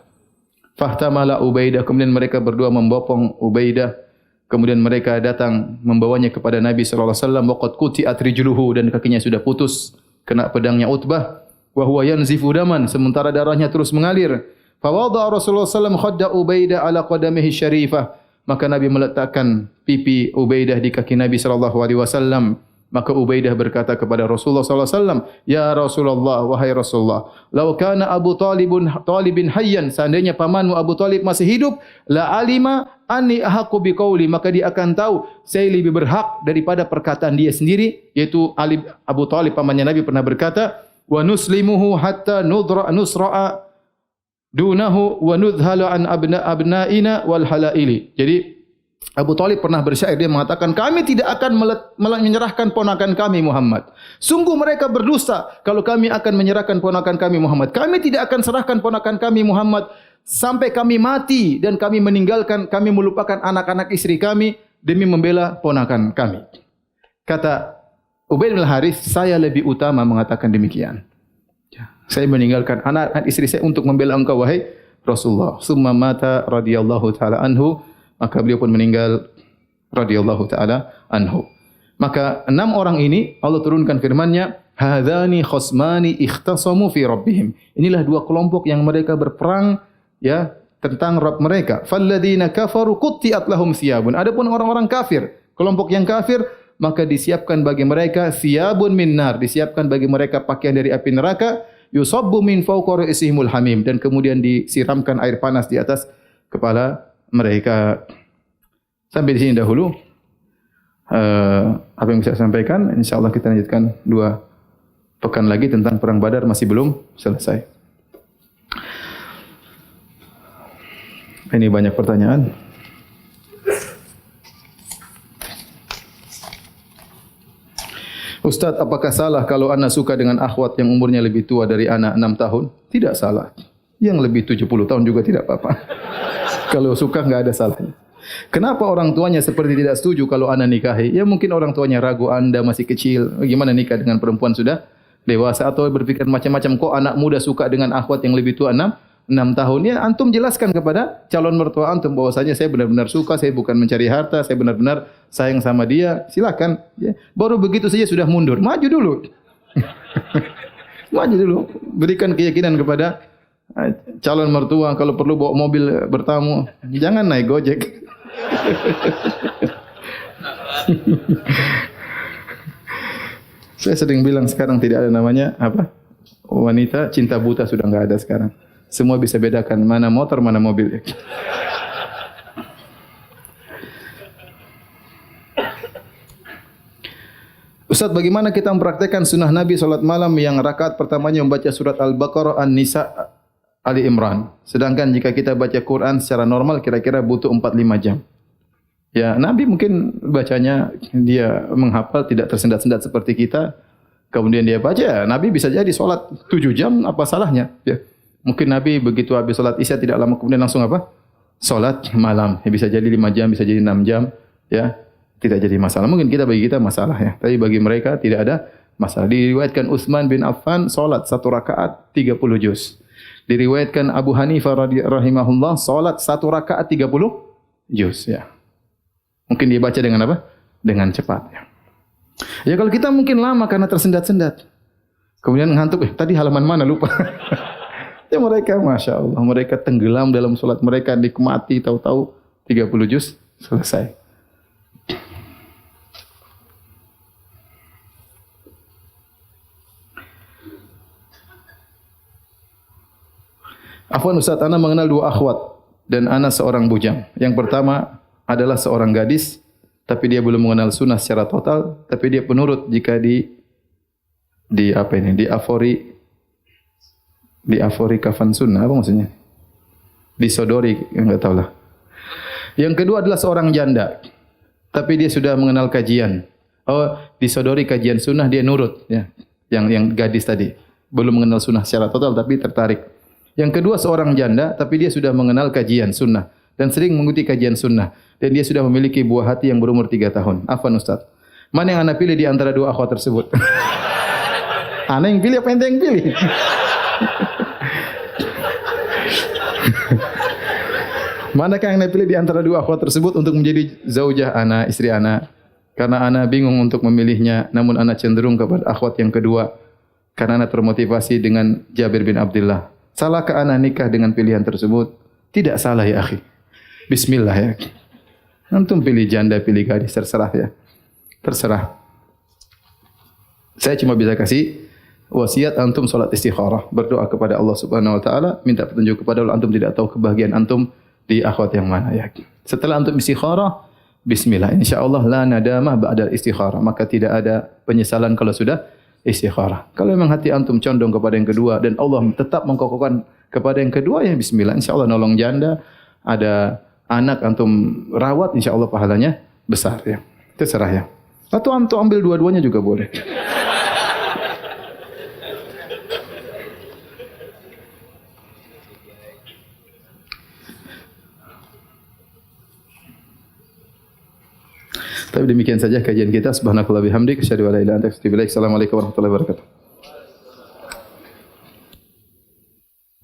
Fahtamala Ubaidah, kemudian mereka berdua membopong Ubaidah. Kemudian mereka datang membawanya kepada Nabi sallallahu alaihi wasallam, waqad quti'at rijluhu, dan kakinya sudah putus kena pedangnya Utbah. Wa huwa yanzifu daman, sementara darahnya terus mengalir. Fa wada'a Rasulullah sallallahu alaihi wasallam khadda Ubaidah ala qadamihi syarifah. Maka Nabi meletakkan pipi Ubaidah di kaki Nabi sallallahu alaihi wasallam. Maka Ubaidah berkata kepada Rasulullah sallallahu alaihi wasallam, "Ya Rasulullah, wahai Rasulullah, law kana Abu Talibin hayyan, seandainya pamanmu Abu Talib masih hidup, la alima anni ahaqqu biqauli, maka dia akan tahu saya lebih berhak daripada perkataan dia sendiri." Yaitu Abu Talib pamannya Nabi pernah berkata, "Wa nuslimuhu hatta nusra'a dunahu wa nudhalu an abna'ina wal halaili." Jadi Abu Talib pernah bersyair, dia mengatakan, kami tidak akan menyerahkan ponakan kami Muhammad. Sungguh mereka berdusta kalau kami akan menyerahkan ponakan kami Muhammad. Kami tidak akan serahkan ponakan kami Muhammad sampai kami mati dan kami meninggalkan, kami melupakan anak-anak istri kami demi membela ponakan kami. Kata Ubaid bin Harith, saya lebih utama mengatakan demikian. Saya meninggalkan anak-anak istri saya untuk membela engkau wahai Rasulullah. Summa mata radhiyallahu taala anhu, maka beliau pun meninggal radhiyallahu taala anhu. Maka 6 orang ini Allah turunkan firman-Nya, hadzani khasmani ikhtasamu fi rabbihim. Inilah 2 kelompok yang mereka berperang ya tentang Rabb mereka. Falladzina kafaru qutti'at lahum thiyabun. Adapun orang-orang kafir, kelompok yang kafir, maka disiapkan bagi mereka thiyabun min nar, disiapkan bagi mereka pakaian dari api neraka, yusabbu min fawqa ra'sihimul hamim, dan kemudian disiramkan air panas di atas kepala mereka. Sampai di sini dahulu apa yang bisa saya sampaikan. Insyaallah kita lanjutkan 2 pekan lagi tentang perang Badar, masih belum selesai. Ini banyak pertanyaan. Ustaz, apakah salah kalau anak suka dengan akhwat yang umurnya lebih tua dari anak 6 tahun? Tidak salah. Yang lebih 70 tahun juga tidak apa-apa. Kalau suka enggak ada salahnya. Kenapa orang tuanya seperti tidak setuju kalau anak nikahi? Ya mungkin orang tuanya ragu, Anda masih kecil. Bagaimana nikah dengan perempuan sudah dewasa, atau berpikir macam-macam, kok anak muda suka dengan akhwat yang lebih tua 6 tahun. Ya antum jelaskan kepada calon mertua antum bahwasanya saya benar-benar suka, saya bukan mencari harta, saya benar-benar sayang sama dia. Silakan. Ya. Baru begitu saja sudah mundur. Maju dulu. Maju dulu. Berikan keyakinan kepada calon mertua, kalau perlu bawa mobil bertamu, jangan naik Gojek. Saya sering bilang sekarang tidak ada namanya apa? Wanita cinta buta, sudah enggak ada sekarang. Semua bisa bedakan mana motor, mana mobil. Ustaz, bagaimana kita mempraktekkan sunnah Nabi salat malam yang rakaat pertamanya membaca surat Al-Baqarah, An-Nisa, Ali Imran. Sedangkan jika kita baca Quran secara normal kira-kira butuh 4-5 jam. Ya, Nabi mungkin bacanya dia menghafal, tidak tersendat-sendat seperti kita. Kemudian dia baca, Nabi bisa jadi solat 7 jam, apa salahnya? Ya. Mungkin Nabi begitu habis solat Isya tidak lama kemudian langsung apa? Solat malam. Ya, bisa jadi 5 jam, bisa jadi 6 jam. Ya, tidak jadi masalah. Mungkin bagi kita masalah ya. Tapi bagi mereka tidak ada masalah. Diriwayatkan Utsman bin Affan solat 1 rakaat 30 juz. Diriwayatkan Abu Hanifah rahimahullah solat 1 rakaat 30 juz. Ya. Mungkin dia baca dengan apa? Dengan cepat. Ya kalau kita mungkin lama karena tersendat-sendat. Kemudian ngantuk, tadi halaman mana lupa. Ya mereka, Masya Allah, mereka tenggelam dalam solat mereka, nikmati, tahu-tahu 30 juz selesai. Afwan Ustaz, ana mengenal 2 akhwat dan ana seorang bujang. Yang pertama adalah seorang gadis, tapi dia belum mengenal sunnah secara total, tapi dia penurut jika diafori kafan sunnah, apa maksudnya? Disodori, enggak tahu lah. Yang kedua adalah seorang janda, tapi dia sudah mengenal kajian. Oh, disodori kajian sunnah, dia nurut, ya. Yang gadis tadi belum mengenal sunnah secara total, tapi tertarik. Yang kedua seorang janda, tapi dia sudah mengenal kajian sunnah dan sering mengikuti kajian sunnah. Dan dia sudah memiliki buah hati yang berumur 3 tahun. Afwan Ustaz, mana yang anda pilih di antara 2 akhwat tersebut? Ana yang pilih apa ente yang pilih? Manakah yang anda pilih di antara 2 akhwat tersebut untuk menjadi zaujah ana, istri ana? Karena ana bingung untuk memilihnya, namun ana cenderung kepada akhwat yang kedua. Karena ana termotivasi dengan Jabir bin Abdullah. Salahkah ana nikah dengan pilihan tersebut? Tidak salah ya akhi. Bismillah ya. Antum pilih janda, pilih gadis, terserah ya. Terserah. Saya cuma bisa kasih wasiat antum salat istikharah, berdoa kepada Allah Subhanahu wa taala, minta petunjuk kepada Allah. Antum tidak tahu kebahagiaan antum di akhwat yang mana ya. Setelah antum istikharah, bismillah, insyaallah la nadamah ba'da istikharah, maka tidak ada penyesalan kalau sudah istikharah. Kalau memang hati antum condong kepada yang kedua dan Allah tetap mengkokohkan kepada yang kedua, ya bismillah, insyaallah nolong janda, ada anak antum rawat, insya Allah pahalanya besar ya. Terserah ya. Atau antum ambil dua-duanya juga boleh. Tapi demikian saja kajian kita. Subhanakallah bihamdik. Asyhadu an la ilaha illa anta astaghfiruka wa atubu ilaik. Assalamualaikum warahmatullahi wabarakatuh.